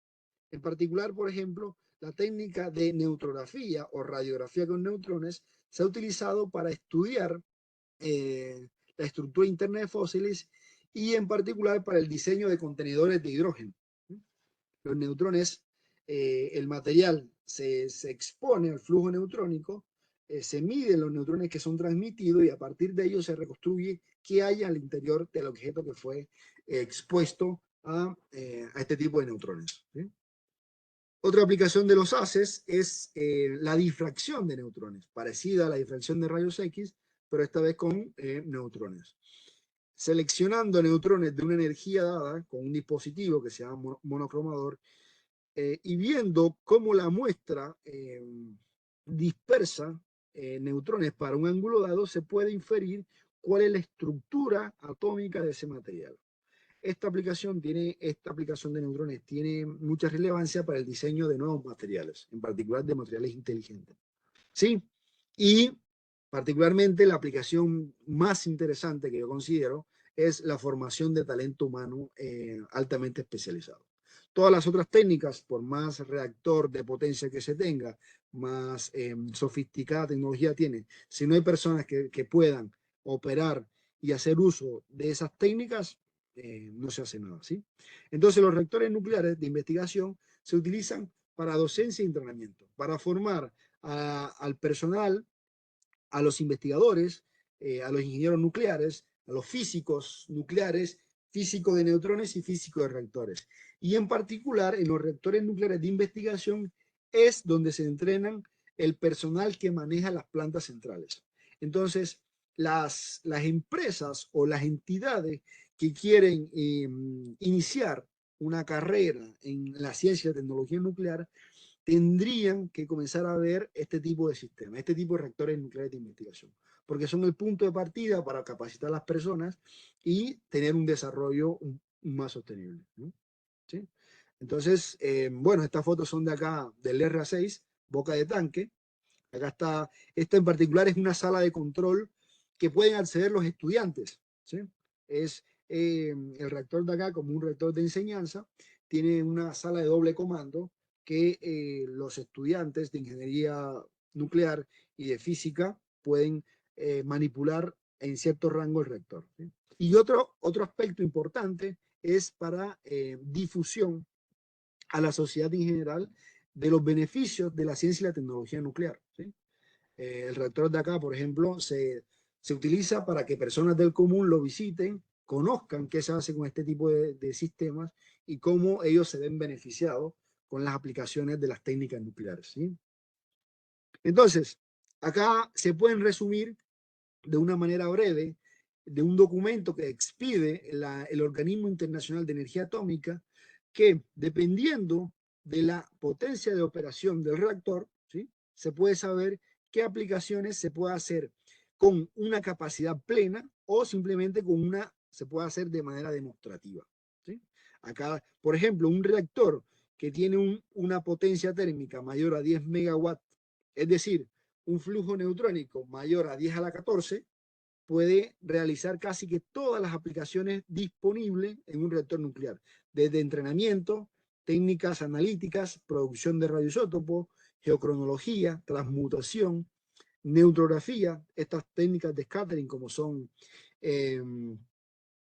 En particular, por ejemplo, la técnica de neutrografía o radiografía con neutrones se ha utilizado para estudiar la estructura interna de fósiles, y en particular para el diseño de contenedores de hidrógeno. Los neutrones, el material se expone al flujo neutrónico, se miden los neutrones que son transmitidos, y a partir de ellos se reconstruye qué hay al interior del objeto que fue expuesto a este tipo de neutrones, ¿sí? Otra aplicación de los haces es la difracción de neutrones, parecida a la difracción de rayos X, pero esta vez con neutrones. Seleccionando neutrones de una energía dada con un dispositivo que se llama monocromador, y viendo cómo la muestra dispersa neutrones para un ángulo dado, se puede inferir cuál es la estructura atómica de ese material. Esta aplicación de neutrones tiene mucha relevancia para el diseño de nuevos materiales, en particular de materiales inteligentes, ¿sí? Y particularmente la aplicación más interesante que yo considero es la formación de talento humano altamente especializado. Todas las otras técnicas, por más reactor de potencia que se tenga, más sofisticada tecnología tiene, si no hay personas que puedan operar y hacer uso de esas técnicas, no se hace nada, ¿sí? Entonces los reactores nucleares de investigación se utilizan para docencia y entrenamiento, para formar al personal, a los investigadores, a los ingenieros nucleares, a los físicos nucleares, físicos de neutrones y físicos de reactores. Y en particular, en los reactores nucleares de investigación es donde se entrenan el personal que maneja las plantas centrales. Entonces, las empresas o las entidades que quieren iniciar una carrera en la ciencia y la tecnología nuclear tendrían que comenzar a ver este tipo de sistemas, este tipo de reactores nucleares de investigación, porque son el punto de partida para capacitar a las personas y tener un desarrollo más sostenible, ¿no? ¿Sí? Entonces, bueno, estas fotos son de acá, del RA6, boca de tanque. Acá está, esta en particular es una sala de control que pueden acceder los estudiantes, ¿sí? Es el reactor de acá como un reactor de enseñanza, tiene una sala de doble comando que los estudiantes de ingeniería nuclear y de física pueden manipular en cierto rango el reactor, ¿sí? Y otro aspecto importante es para difusión a la sociedad en general de los beneficios de la ciencia y la tecnología nuclear, ¿sí? El reactor de acá, por ejemplo, se utiliza para que personas del común lo visiten, conozcan qué se hace con este tipo de sistemas y cómo ellos se ven beneficiados con las aplicaciones de las técnicas nucleares, ¿sí? Entonces, acá se pueden resumir de una manera breve de un documento que expide el Organismo Internacional de Energía Atómica, que dependiendo de la potencia de operación del reactor, ¿sí?, se puede saber qué aplicaciones se puede hacer con una capacidad plena o simplemente con una, se puede hacer de manera demostrativa, ¿sí? Acá, por ejemplo, un reactor que tiene una potencia térmica mayor a 10 megawatts, es decir, un flujo neutrónico mayor a 10 a la 14, puede realizar casi que todas las aplicaciones disponibles en un reactor nuclear, desde entrenamiento, técnicas analíticas, producción de radioisótopos, geocronología, transmutación, neutrografía, estas técnicas de scattering eh,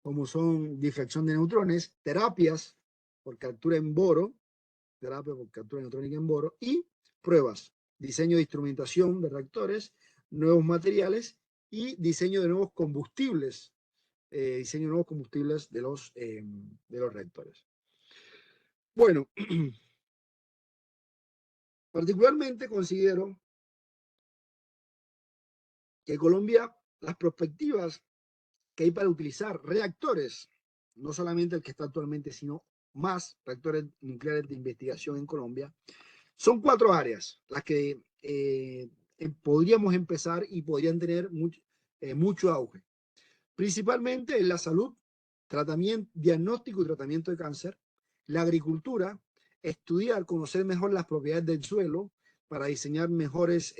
como son difracción de neutrones, terapias por captura en boro, terapia por captura neutrónica en boro, y pruebas, diseño de instrumentación de reactores, nuevos materiales y diseño de nuevos combustibles, diseño de nuevos combustibles de los reactores. Bueno, particularmente considero que Colombia, las perspectivas que hay para utilizar reactores, no solamente el que está actualmente, sino más reactores nucleares de investigación en Colombia, son 4 áreas las que podríamos empezar y podrían tener mucho auge. Principalmente en la salud, tratamiento, diagnóstico y tratamiento de cáncer, la agricultura, estudiar, conocer mejor las propiedades del suelo para diseñar mejores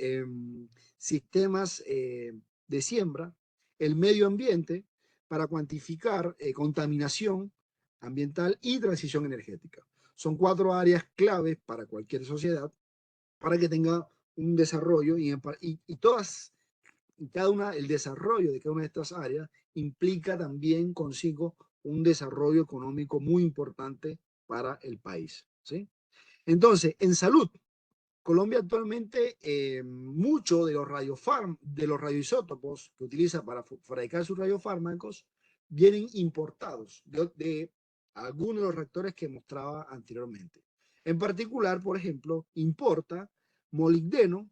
sistemas de siembra, el medio ambiente para cuantificar contaminación ambiental y transición energética. Son 4 áreas claves para cualquier sociedad para que tenga un desarrollo y todas, cada una, el desarrollo de cada una de estas áreas implica también consigo un desarrollo económico muy importante para el país, ¿sí? Entonces, en salud, Colombia actualmente, muchos de los radioisótopos que utiliza para fabricar sus radiofármacos vienen importados de algunos de los reactores que mostraba anteriormente. En particular, por ejemplo, importa molibdeno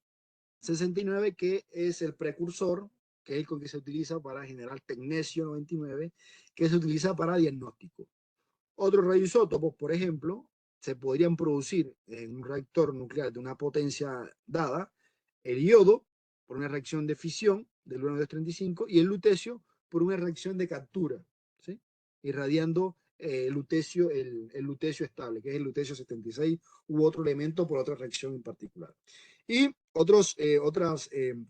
69, que es el precursor, que es el con que se utiliza para generar tecnesio 99, que se utiliza para diagnóstico. Otros radioisótopos, por ejemplo, se podrían producir en un reactor nuclear de una potencia dada, el iodo por una reacción de fisión del uranio-235 y el lutecio por una reacción de captura, ¿sí?, irradiando el lutecio estable, que es el lutecio 76 u otro elemento por otra reacción en particular. Y otras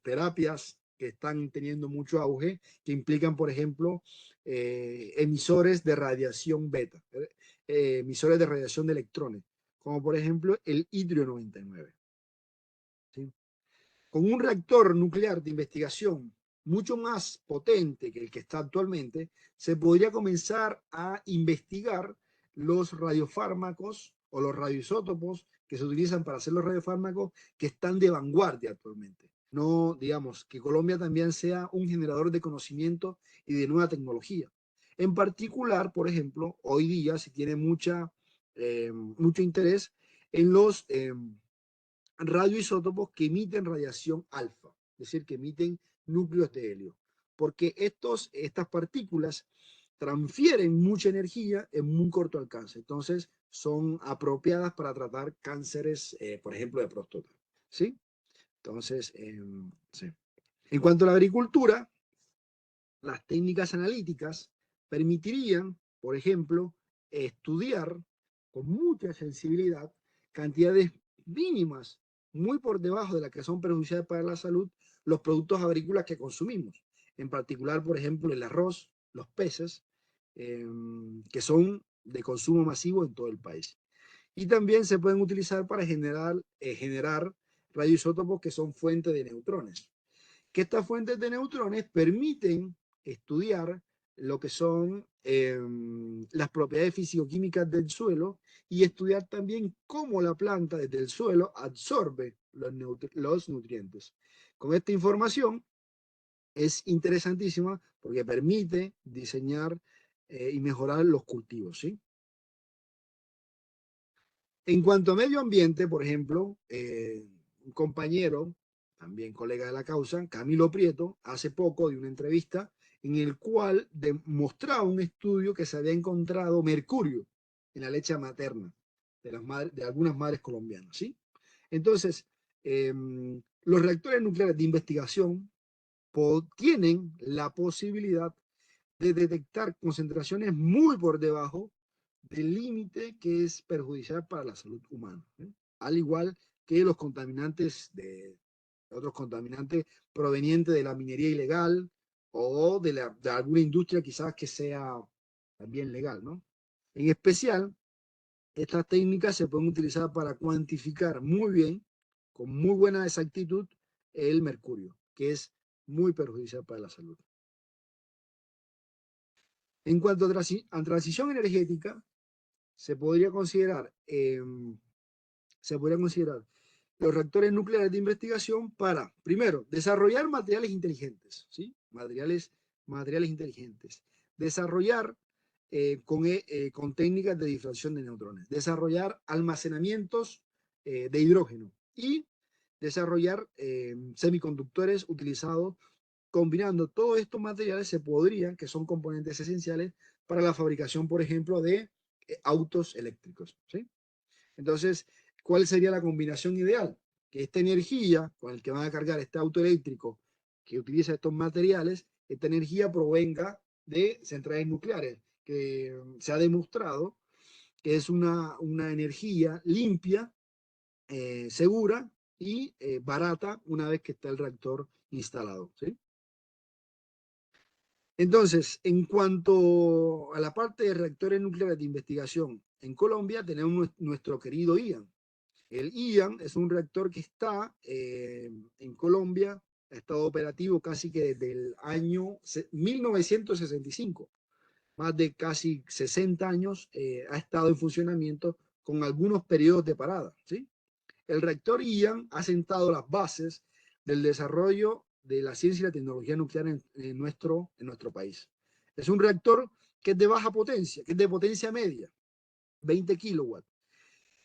terapias que están teniendo mucho auge, que implican, por ejemplo, emisores de radiación beta, emisores de radiación de electrones, como por ejemplo el itrio 99. ¿Sí? Con un reactor nuclear de investigación mucho más potente que el que está actualmente, se podría comenzar a investigar los radiofármacos o los radioisótopos que se utilizan para hacer los radiofármacos que están de vanguardia actualmente. No, digamos, que Colombia también sea un generador de conocimiento y de nueva tecnología. En particular, por ejemplo, hoy día se tiene mucho interés en los radioisótopos que emiten radiación alfa, es decir, que emiten núcleos de helio, porque estas partículas transfieren mucha energía en muy corto alcance, entonces son apropiadas para tratar cánceres, por ejemplo, de próstata, ¿sí? Entonces, sí. En cuanto a la agricultura, las técnicas analíticas permitirían, por ejemplo, estudiar con mucha sensibilidad cantidades mínimas, muy por debajo de las que son perjudiciales para la salud, los productos agrícolas que consumimos. En particular, por ejemplo, el arroz, los peces, que son de consumo masivo en todo el país. Y también se pueden utilizar para generar radioisótopos que son fuentes de neutrones, que estas fuentes de neutrones permiten estudiar lo que son las propiedades fisicoquímicas del suelo y estudiar también cómo la planta desde el suelo absorbe los nutrientes. Con esta información es interesantísima porque permite diseñar y mejorar los cultivos, ¿sí? En cuanto a medio ambiente, por ejemplo, un compañero, también colega de la causa, Camilo Prieto, hace poco dio una entrevista en el cual demostraba un estudio que se había encontrado mercurio en la leche materna de algunas madres colombianas, ¿sí? Entonces, los reactores nucleares de investigación tienen la posibilidad de detectar concentraciones muy por debajo del límite que es perjudicial para la salud humana, ¿eh? Al igual que los contaminantes otros contaminantes provenientes de la minería ilegal o de alguna industria quizás que sea también legal, ¿no? En especial, estas técnicas se pueden utilizar para cuantificar muy bien, con muy buena exactitud, el mercurio, que es muy perjudicial para la salud. En cuanto a transición energética, se podría considerar, los reactores nucleares de investigación para, primero, desarrollar materiales inteligentes, ¿sí? Materiales inteligentes. Desarrollar con técnicas de difracción de neutrones. Desarrollar almacenamientos de hidrógeno y desarrollar semiconductores utilizados. Combinando todos estos materiales se podrían, que son componentes esenciales para la fabricación, por ejemplo, de autos eléctricos, ¿sí? Entonces, ¿cuál sería la combinación ideal? Que esta energía con la que van a cargar este auto eléctrico que utiliza estos materiales, esta energía provenga de centrales nucleares, que se ha demostrado que es una energía limpia, segura y barata una vez que está el reactor instalado, ¿sí? Entonces, en cuanto a la parte de reactores nucleares de investigación, en Colombia tenemos nuestro querido IAN. El IAN es un reactor que está en Colombia, ha estado operativo casi que desde el año 1965, más de casi 60 años ha estado en funcionamiento con algunos periodos de parada, ¿sí? El reactor IAN ha sentado las bases del desarrollo de la ciencia y la tecnología nuclear en nuestro país. Es un reactor que es de baja potencia, que es de potencia media, 20 kilowatts,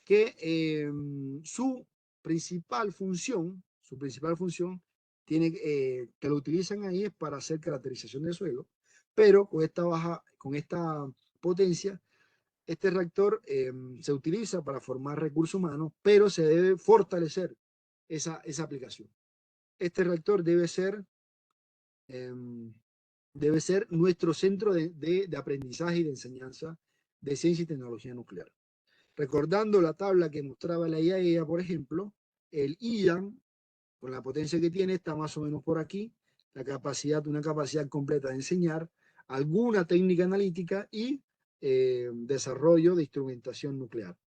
que su principal función que lo utilizan ahí es para hacer caracterización del suelo, pero con esta potencia, este reactor se utiliza para formar recursos humanos, pero se debe fortalecer esa aplicación. Este reactor eh, debe ser nuestro centro de aprendizaje y de enseñanza de ciencia y tecnología nuclear. Recordando la tabla que mostraba la IAEA, por ejemplo, el IAN, con la potencia que tiene, está más o menos por aquí, una capacidad completa de enseñar alguna técnica analítica y desarrollo de instrumentación nuclear.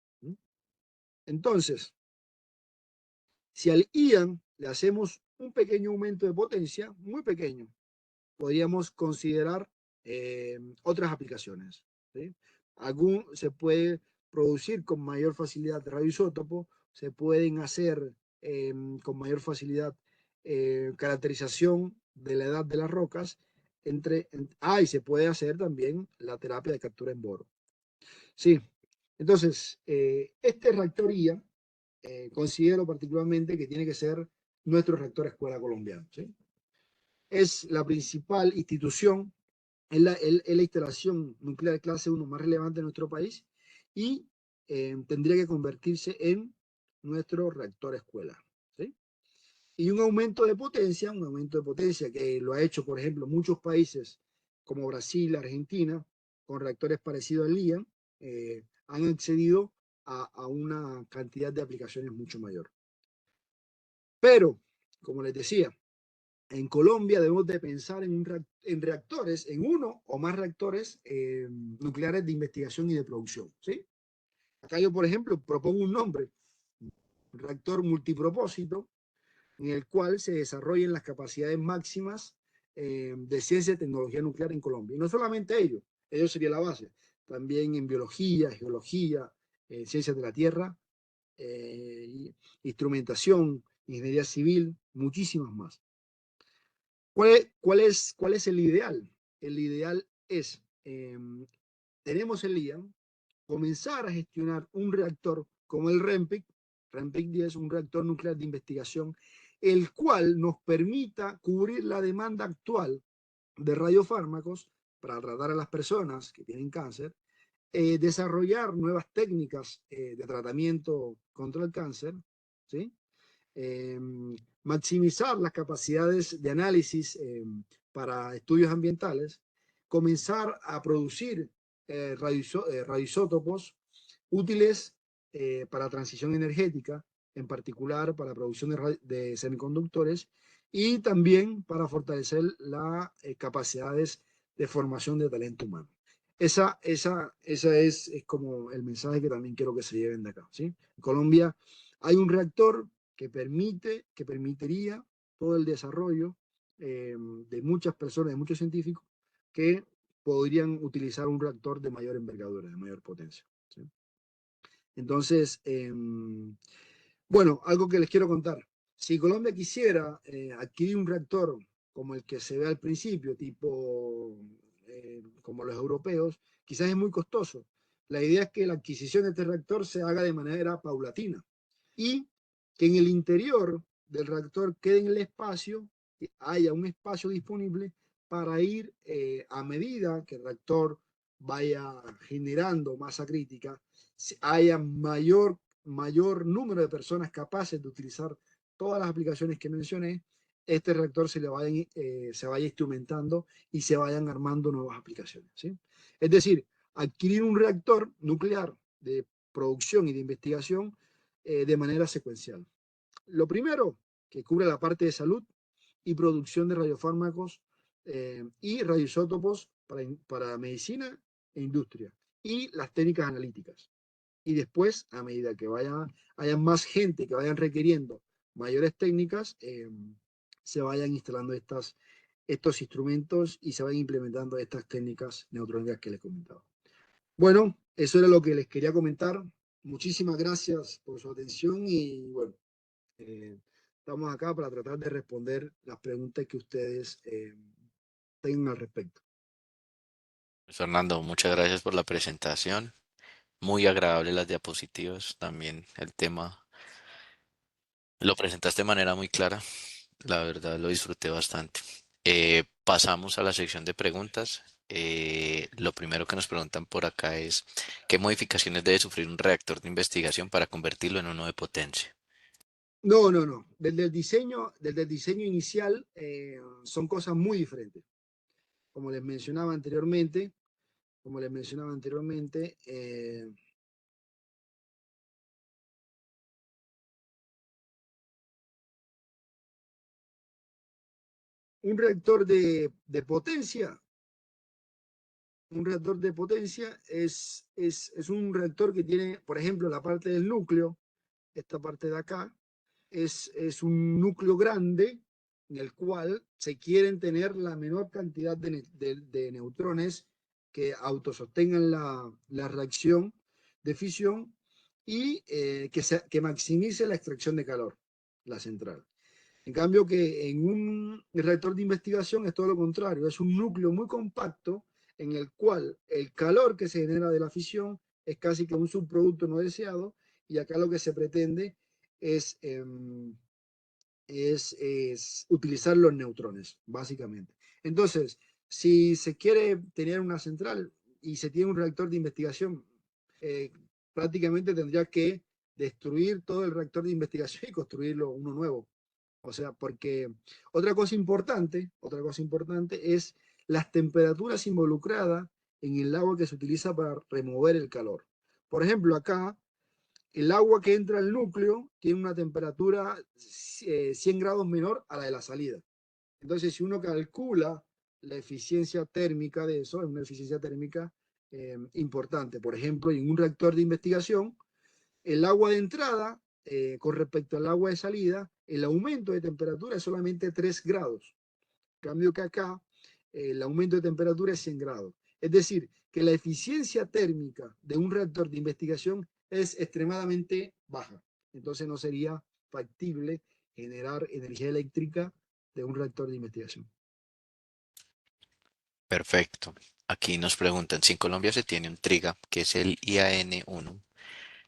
Entonces, si al IAN le hacemos un pequeño aumento de potencia, muy pequeño, podríamos considerar otras aplicaciones, ¿sí? Se puede producir con mayor facilidad radioisótopos, se pueden hacer con mayor facilidad caracterización de la edad de las rocas, y se puede hacer también la terapia de captura en boro. Sí, entonces, este reactor IA considero particularmente que tiene que ser nuestro reactor escuela colombiano, ¿sí? Es la principal institución, es la instalación nuclear clase 1 más relevante de nuestro país y tendría que convertirse en nuestro reactor escuela, ¿sí? Y un aumento de potencia que lo ha hecho, por ejemplo, muchos países como Brasil, Argentina, con reactores parecidos al LIAN, han accedido a una cantidad de aplicaciones mucho mayor. Pero, como les decía, en Colombia debemos de pensar en reactores, en uno o más reactores nucleares de investigación y de producción, ¿sí? Acá yo, por ejemplo, propongo un nombre, un reactor multipropósito, en el cual se desarrollen las capacidades máximas de ciencia y tecnología nuclear en Colombia. Y no solamente ello sería la base, también en biología, geología, ciencias de la tierra, instrumentación, ingeniería civil, muchísimas más. ¿Cuál es el ideal? El ideal es, tenemos el IAN, comenzar a gestionar un reactor como el REMPIC 10, un reactor nuclear de investigación, el cual nos permita cubrir la demanda actual de radiofármacos para tratar a las personas que tienen cáncer, desarrollar nuevas técnicas de tratamiento contra el cáncer, ¿sí? eh, maximizar las capacidades de análisis para estudios ambientales, comenzar a producir radioisótopos útiles para transición energética, en particular para producción de semiconductores, y también para fortalecer las capacidades de formación de talento humano. Esa es como el mensaje que también quiero que se lleven de acá, ¿sí? En Colombia hay un reactor que permitiría todo el desarrollo de muchas personas, de muchos científicos que podrían utilizar un reactor de mayor envergadura, de mayor potencia, ¿sí? Entonces, bueno, algo que les quiero contar. Si Colombia quisiera adquirir un reactor como el que se ve al principio, tipo como los europeos, quizás es muy costoso. La idea es que la adquisición de este reactor se haga de manera paulatina y que en el interior del reactor quede en el espacio, haya un espacio disponible para ir a medida que el reactor vaya generando masa crítica, haya mayor número de personas capaces de utilizar todas las aplicaciones que mencioné, este reactor se vaya instrumentando y se vayan armando nuevas aplicaciones, ¿sí? Es decir, adquirir un reactor nuclear de producción y de investigación de manera secuencial. Lo primero, que cubre la parte de salud y producción de radiofármacos y radioisótopos para medicina e industria y las técnicas analíticas. Y después, a medida que haya más gente que vayan requiriendo mayores técnicas, se vayan instalando estos instrumentos y se vayan implementando estas técnicas neutrónicas que les comentaba. Bueno, eso era lo que les quería comentar. Muchísimas gracias por su atención y bueno, estamos acá para tratar de responder las preguntas que ustedes tengan al respecto. Fernando, muchas gracias por la presentación. Muy agradable las diapositivas, también el tema lo presentaste de manera muy clara. La verdad lo disfruté bastante. Pasamos a la sección de preguntas. Lo primero que nos preguntan por acá es, ¿qué modificaciones debe sufrir un reactor de investigación para convertirlo en uno de potencia? No, no, no. Desde el diseño inicial son cosas muy diferentes. Como les mencionaba anteriormente, como les mencionaba anteriormente, un reactor de potencia, un reactor de potencia es un reactor que tiene, por ejemplo, la parte del núcleo, esta parte de acá, es un núcleo grande, en el cual se quieren tener la menor cantidad de neutrones que autosostengan la reacción de fisión y que maximice la extracción de calor, la central. En cambio que en un reactor de investigación es todo lo contrario, es un núcleo muy compacto en el cual el calor que se genera de la fisión es casi que un subproducto no deseado, y acá lo que se pretende es, es utilizar los neutrones, básicamente. Entonces, si se quiere tener una central y se tiene un reactor de investigación, eh, prácticamente tendría que destruir todo el reactor de investigación y construirlo uno nuevo. O sea, porque otra cosa importante es las temperaturas involucradas en el agua que se utiliza para remover el calor. Por ejemplo, acá el agua que entra al núcleo tiene una temperatura 100 grados menor a la de la salida. Entonces, si uno calcula la eficiencia térmica de eso, es una eficiencia térmica importante. Por ejemplo, en un reactor de investigación, el agua de entrada, con respecto al agua de salida, el aumento de temperatura es solamente 3 grados. En cambio que acá, el aumento de temperatura es 100 grados. Es decir, que la eficiencia térmica de un reactor de investigación es extremadamente baja. Entonces no sería factible generar energía eléctrica de un reactor de investigación. Perfecto. Aquí nos preguntan, si en Colombia se tiene un TRIGA, que es el IAN-1,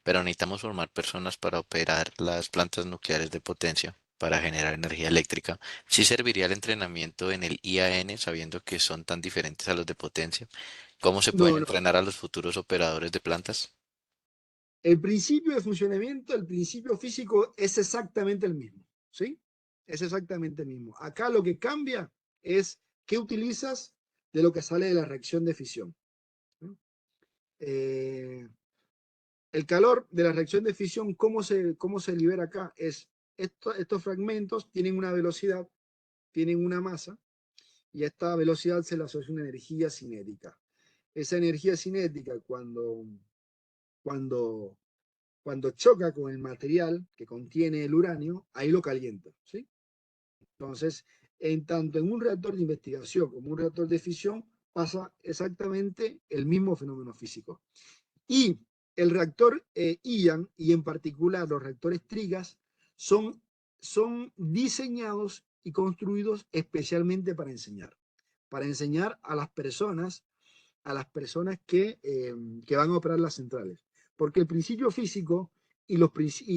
pero necesitamos formar personas para operar las plantas nucleares de potencia para generar energía eléctrica, ¿sí serviría el entrenamiento en el IAN sabiendo que son tan diferentes a los de potencia? ¿Cómo se pueden No, no. entrenar a los futuros operadores de plantas? El principio de funcionamiento, el principio físico es exactamente el mismo, ¿sí? Es exactamente el mismo. Acá lo que cambia es qué utilizas de lo que sale de la reacción de fisión. ¿Sí? Eh, el calor de la reacción de fisión, cómo se libera acá? Es estos fragmentos tienen una velocidad, tienen una masa, y a esta velocidad se le asocia una energía cinética. Esa energía cinética, cuando cuando choca con el material que contiene el uranio, ahí lo calienta, ¿sí? Entonces, tanto en un reactor de investigación como un reactor de fisión pasa exactamente el mismo fenómeno físico. Y el reactor IAN, y en particular los reactores trigas, son diseñados y construidos especialmente para enseñar a las personas que van a operar las centrales. Porque el principio físico y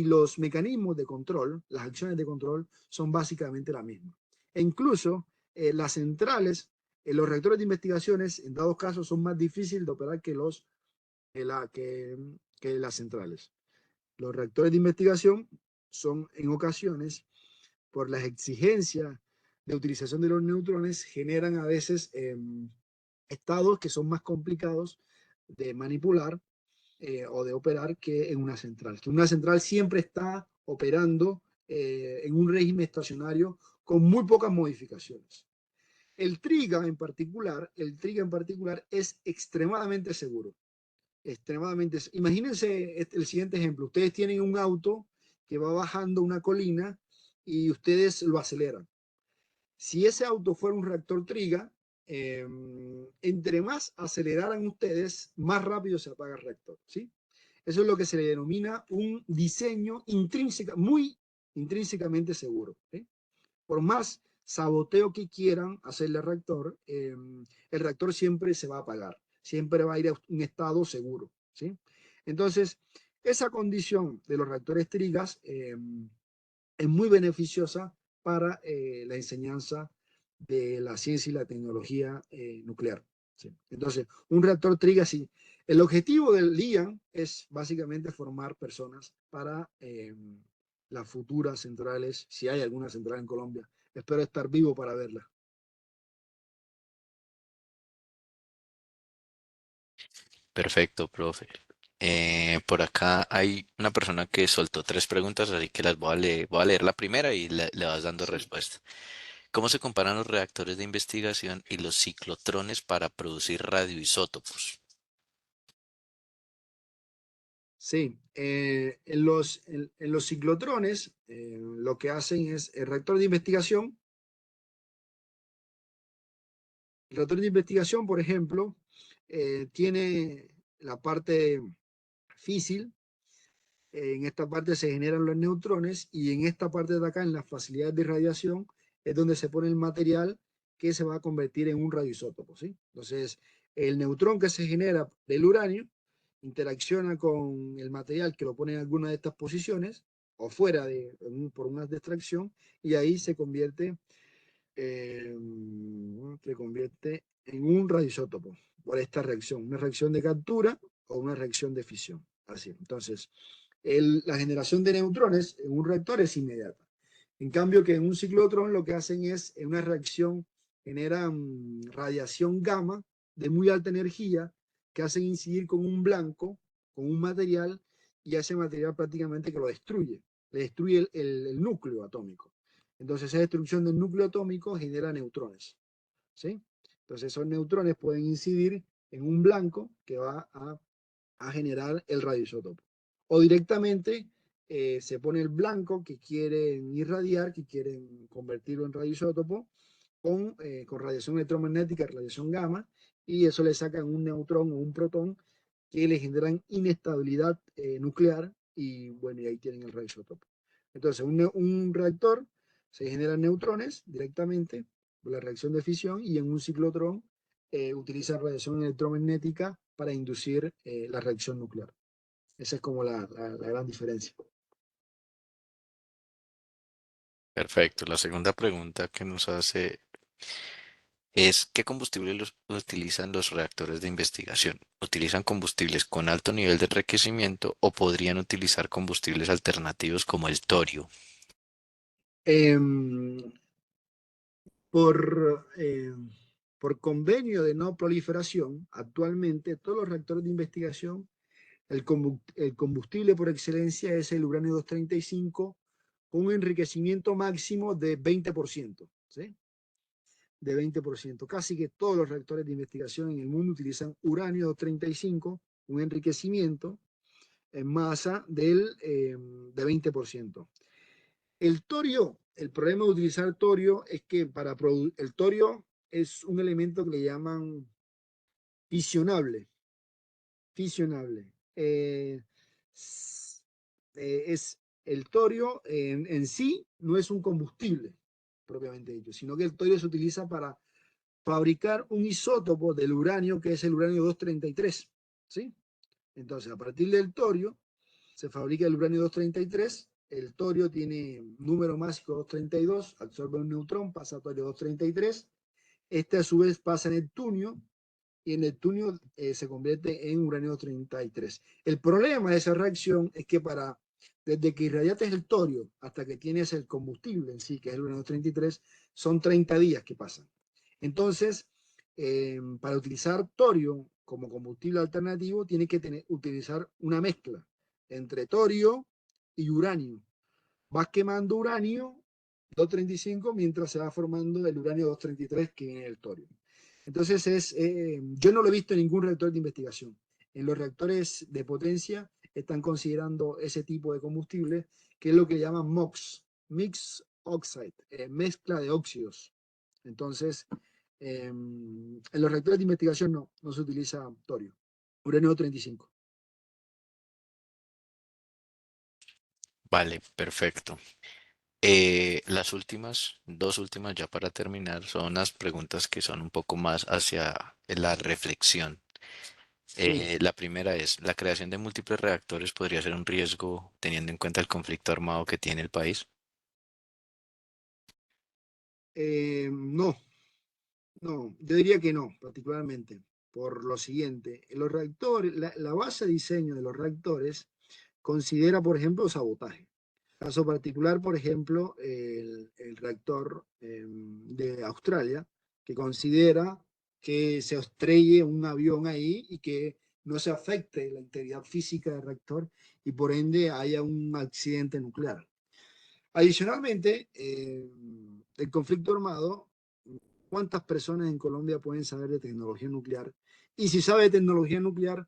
los mecanismos de control, las acciones de control, son básicamente la misma. E incluso las centrales, los reactores de investigaciones, en dados casos, son más difíciles de operar que las centrales. Los reactores de investigación son en ocasiones, por las exigencias de utilización de los neutrones, generan a veces estados que son más complicados de manipular o de operar que en una central. Que una central siempre está operando en un régimen estacionario con muy pocas modificaciones. El TRIGA en particular es extremadamente seguro. Extremadamente. Imagínense el siguiente ejemplo. Ustedes tienen un auto que va bajando una colina y ustedes lo aceleran. Si ese auto fuera un reactor TRIGA, entre más aceleraran ustedes, más rápido se apaga el reactor, ¿sí? Eso es lo que se le denomina un diseño muy intrínsecamente seguro, ¿sí? Por más saboteo que quieran hacerle al reactor, el reactor siempre se va a apagar, siempre va a ir a un estado seguro, ¿sí? Entonces, esa condición de los reactores trigas es muy beneficiosa para la enseñanza de la ciencia y la tecnología nuclear. ¿Sí? Entonces, un reactor triga, sí. El objetivo del IAN es básicamente formar personas para las futuras centrales, si hay alguna central en Colombia. Espero estar vivo para verla. Perfecto, profe. Por acá hay una persona que soltó tres preguntas, así que las voy a leer. Voy a leer la primera y le vas dando Sí, respuesta. ¿Cómo se comparan los reactores de investigación y los ciclotrones para producir radioisótopos? sí. En los ciclotrones lo que hacen es el reactor de investigación. El reactor de investigación, por ejemplo, tiene la parte físil. En esta parte se generan los neutrones y en esta parte de acá, en las facilidades de irradiación, es donde se pone el material que se va a convertir en un radioisótopo, ¿sí? Entonces, el neutrón que se genera del uranio interacciona con el material que lo pone en alguna de estas posiciones o fuera por una distracción y ahí se convierte en un radioisótopo por esta reacción, una reacción de captura o una reacción de fisión. Así, entonces, la generación de neutrones en un reactor es inmediata. En cambio, que en un ciclotrón lo que hacen es, en una reacción, generan radiación gamma de muy alta energía que hacen incidir con un blanco, con un material, y ese material prácticamente que lo destruye, le destruye el núcleo atómico. Entonces, esa destrucción del núcleo atómico genera neutrones, ¿sí? Entonces, esos neutrones pueden incidir en un blanco que va a generar el radioisótopo. O directamente se pone el blanco que quieren irradiar, que quieren convertirlo en radioisótopo con radiación electromagnética, radiación gamma, y eso le sacan un neutrón o un protón que le generan inestabilidad nuclear y bueno, y ahí tienen el radioisótopo. Entonces, un reactor se generan neutrones directamente por la reacción de fisión y en un ciclotrón utiliza radiación electromagnética para inducir la reacción nuclear. Esa es como la gran diferencia. Perfecto. La segunda pregunta que nos hace es, ¿qué combustible utilizan los reactores de investigación? ¿Utilizan combustibles con alto nivel de enriquecimiento o podrían utilizar combustibles alternativos como el torio? Em, por, por convenio de no proliferación, actualmente todos los reactores de investigación, el combustible por excelencia es el uranio 235 con un enriquecimiento máximo de 20%, ¿sí? De 20%. Casi que todos los reactores de investigación en el mundo utilizan uranio 235, un enriquecimiento en masa de 20%. El torio, el problema de utilizar torio es que el torio es un elemento que le llaman fisionable. Fisionable. Es el torio en sí no es un combustible propiamente dicho, sino que el torio se utiliza para fabricar un isótopo del uranio que es el uranio 233, ¿sí? Entonces, a partir del torio se fabrica el uranio 233, el torio tiene número másico 232, absorbe un neutrón, pasa a torio 233, este a su vez pasa a Neptunio y en Neptunio se convierte en uranio 233. El problema de esa reacción es que desde que irradiaste el torio hasta que tienes el combustible en sí, que es el uranio 233, son 30 días que pasan. Entonces, para utilizar torio como combustible alternativo, tiene que utilizar una mezcla entre torio y uranio. Vas quemando uranio 235 mientras se va formando el uranio 233 que es el torio. Entonces, yo no lo he visto en ningún reactor de investigación. En los reactores de potencia están considerando ese tipo de combustible, que es lo que llaman MOX, Mix Oxide, mezcla de óxidos. Entonces, en los reactores de investigación no se utiliza torio, uranio 235. Vale, perfecto. Las últimas, dos últimas ya para terminar, son las preguntas que son un poco más hacia la reflexión. Sí. La primera es, ¿la creación de múltiples reactores podría ser un riesgo teniendo en cuenta el conflicto armado que tiene el país? No, no, yo diría que no, particularmente, por lo siguiente, los reactores, la base de diseño de los reactores considera, por ejemplo, sabotaje. Caso particular, por ejemplo, el reactor de Australia, que considera que se estrelle un avión ahí y que no se afecte la integridad física del reactor y por ende haya un accidente nuclear. Adicionalmente, el conflicto armado, ¿cuántas personas en Colombia pueden saber de tecnología nuclear? Y si sabe de tecnología nuclear,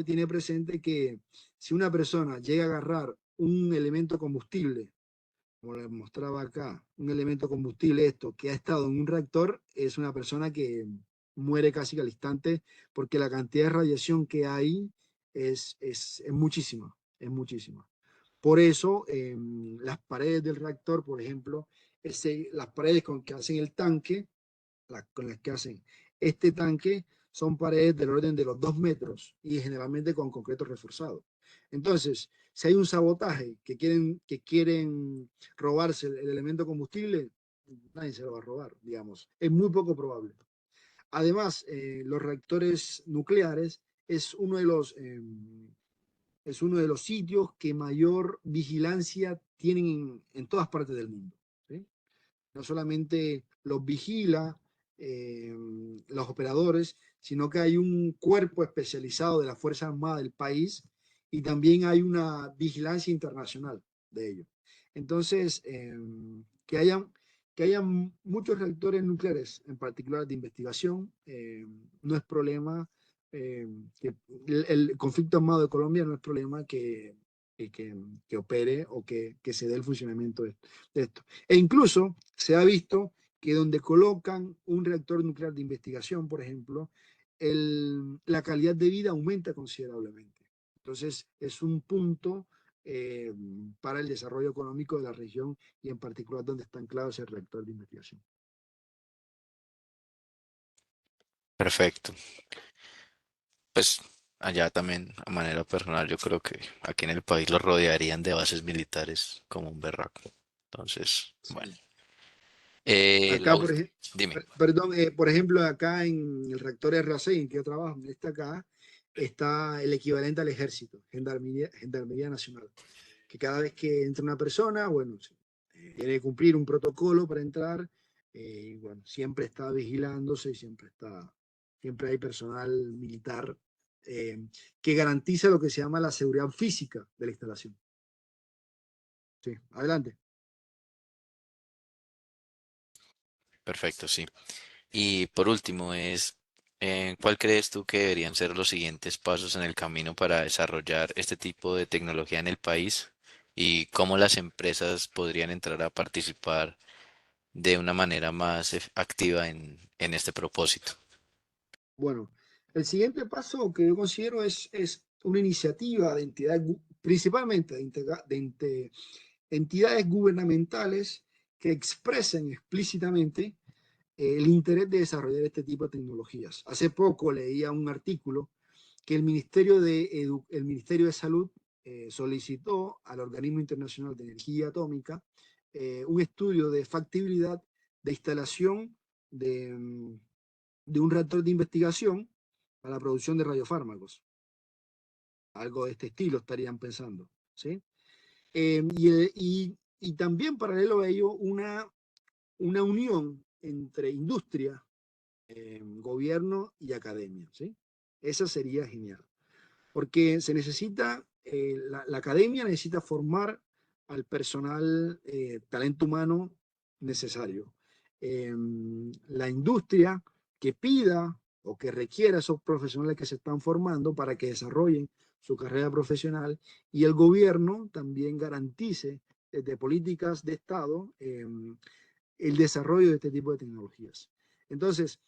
tiene presente que si una persona llega a agarrar un elemento combustible como les mostraba acá, un elemento combustible, esto, que ha estado en un reactor, es una persona que muere casi al instante porque la cantidad de radiación que hay es muchísima, es muchísima. Por eso, las paredes del reactor, por ejemplo, las paredes con que hacen el tanque, con las que hacen este tanque, son paredes del orden de los 2 metros y generalmente con concreto reforzado. Entonces, si hay un sabotaje que quieren robarse el elemento combustible, nadie se lo va a robar, digamos. Es muy poco probable. Además, los reactores nucleares es uno de los, es uno de los sitios que mayor vigilancia tienen en todas partes del mundo. ¿Sí? No solamente los vigila eh, los operadores, sino que hay un cuerpo especializado de la Fuerza Armada del país y también hay una vigilancia internacional de ello. Entonces, que hayan, que hayan muchos reactores nucleares, en particular de investigación, no es problema. Que el conflicto armado de Colombia no es problema que opere o que se dé el funcionamiento de esto. E incluso se ha visto que donde colocan un reactor nuclear de investigación, por ejemplo, la calidad de vida aumenta considerablemente. Entonces, es un punto eh, para el desarrollo económico de la región y en particular donde está anclado ese reactor de investigación. Perfecto. Pues allá también, a manera personal, yo creo que aquí en el país lo rodearían de bases militares como un berraco. Entonces, bueno. Sí. La Acá, última, dime. perdón, por ejemplo, acá en el reactor R6 en que yo trabajo, en esta acá, está el equivalente al ejército, Gendarmería Nacional, que cada vez que entra una persona, bueno, tiene que cumplir un protocolo para entrar, y bueno, siempre está vigilándose y siempre hay personal militar que garantiza lo que se llama la seguridad física de la instalación. Sí, adelante. Perfecto, sí. Y por último ¿cuál crees tú que deberían ser los siguientes pasos en el camino para desarrollar este tipo de tecnología en el país? ¿Y cómo las empresas podrían entrar a participar de una manera más activa en este propósito? Bueno, el siguiente paso que yo considero es una iniciativa de entidades, principalmente de entidades gubernamentales que expresen explícitamente el interés de desarrollar este tipo de tecnologías. Hace poco leía un artículo que el Ministerio de Salud solicitó al Organismo Internacional de Energía Atómica un estudio de factibilidad de instalación de un reactor de investigación para la producción de radiofármacos. Algo de este estilo estarían pensando. ¿Sí? Y también paralelo a ello, una unión entre industria, gobierno y academia. ¿Sí? Esa sería genial. Porque se necesita, la academia necesita formar al personal, talento humano necesario. La industria que pida o que requiera a esos profesionales que se están formando para que desarrollen su carrera profesional y el gobierno también garantice desde políticas de Estado el desarrollo de este tipo de tecnologías. Entonces,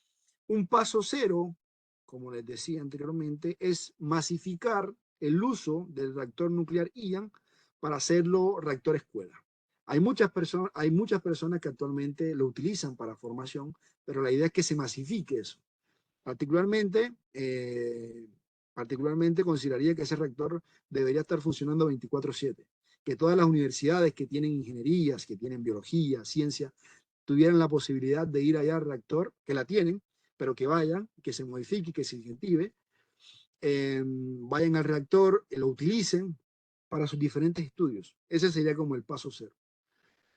un paso cero, como les decía anteriormente, es masificar el uso del reactor nuclear IAN para hacerlo reactor escuela. Hay muchas personas que actualmente lo utilizan para formación, pero la idea es que se masifique eso. Particularmente, particularmente consideraría que ese reactor debería estar funcionando 24/7, que todas las universidades que tienen ingenierías, que tienen biología, ciencia, tuvieran la posibilidad de ir allá al reactor, que la tienen, pero que vayan, que se modifique, que se incentive, vayan al reactor, lo utilicen para sus diferentes estudios. Ese sería como el paso cero.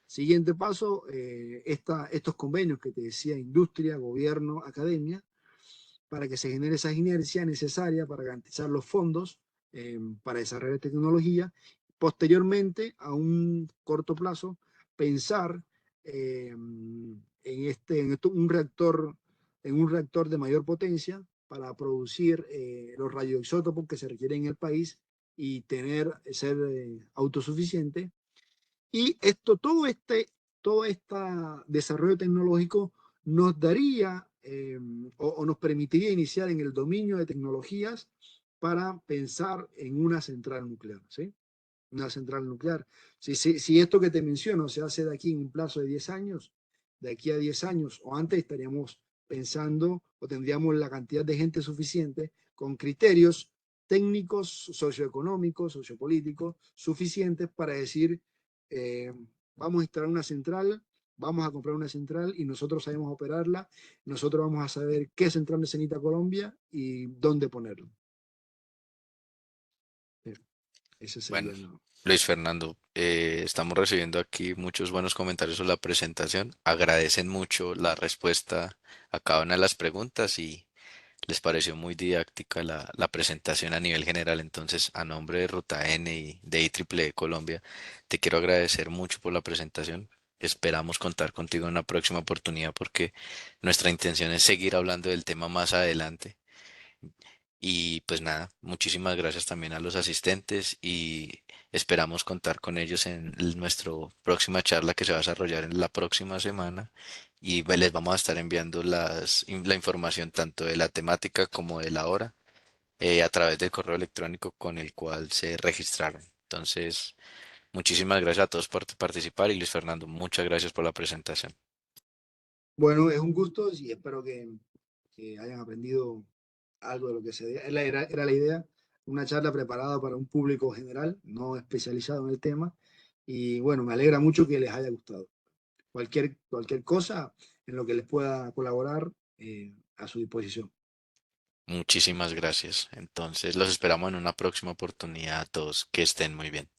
Siguiente paso, estos convenios que te decía, industria, gobierno, academia, para que se genere esa inercia necesaria para garantizar los fondos para desarrollar tecnología. Posteriormente, a un corto plazo, pensar en un reactor de mayor potencia para producir los radioisótopos que se requieren en el país y ser autosuficiente. Y esto, todo este desarrollo tecnológico nos daría o nos permitiría iniciar en el dominio de tecnologías para pensar en una central nuclear, ¿sí? Una central nuclear. Si esto que te menciono se hace de aquí en un plazo de 10 años, de aquí a 10 años o antes estaríamos pensando o tendríamos la cantidad de gente suficiente con criterios técnicos, socioeconómicos, sociopolíticos suficientes para decir, eh, vamos a instalar una central, vamos a comprar una central y nosotros sabemos operarla, nosotros vamos a saber qué central necesita Colombia y dónde ponerla. Ese sería Bueno, el... Luis Fernando, estamos recibiendo aquí muchos buenos comentarios sobre la presentación. Agradecen mucho la respuesta a cada una de las preguntas y les pareció muy didáctica la presentación a nivel general. Entonces, a nombre de Ruta N y de IEEE Colombia, te quiero agradecer mucho por la presentación. Esperamos contar contigo en una próxima oportunidad porque nuestra intención es seguir hablando del tema más adelante. Y pues nada, muchísimas gracias también a los asistentes y esperamos contar con ellos en nuestra próxima charla que se va a desarrollar en la próxima semana y les vamos a estar enviando la información tanto de la temática como de la hora a través del correo electrónico con el cual se registraron. Entonces, muchísimas gracias a todos por participar y Luis Fernando, muchas gracias por la presentación. Bueno, es un gusto y espero que hayan aprendido algo de lo que se era la idea, una charla preparada para un público general, no especializado en el tema. Y bueno, me alegra mucho que les haya gustado. Cualquier cosa en lo que les pueda colaborar, a su disposición. Muchísimas gracias. Entonces, los esperamos en una próxima oportunidad a todos. Que estén muy bien.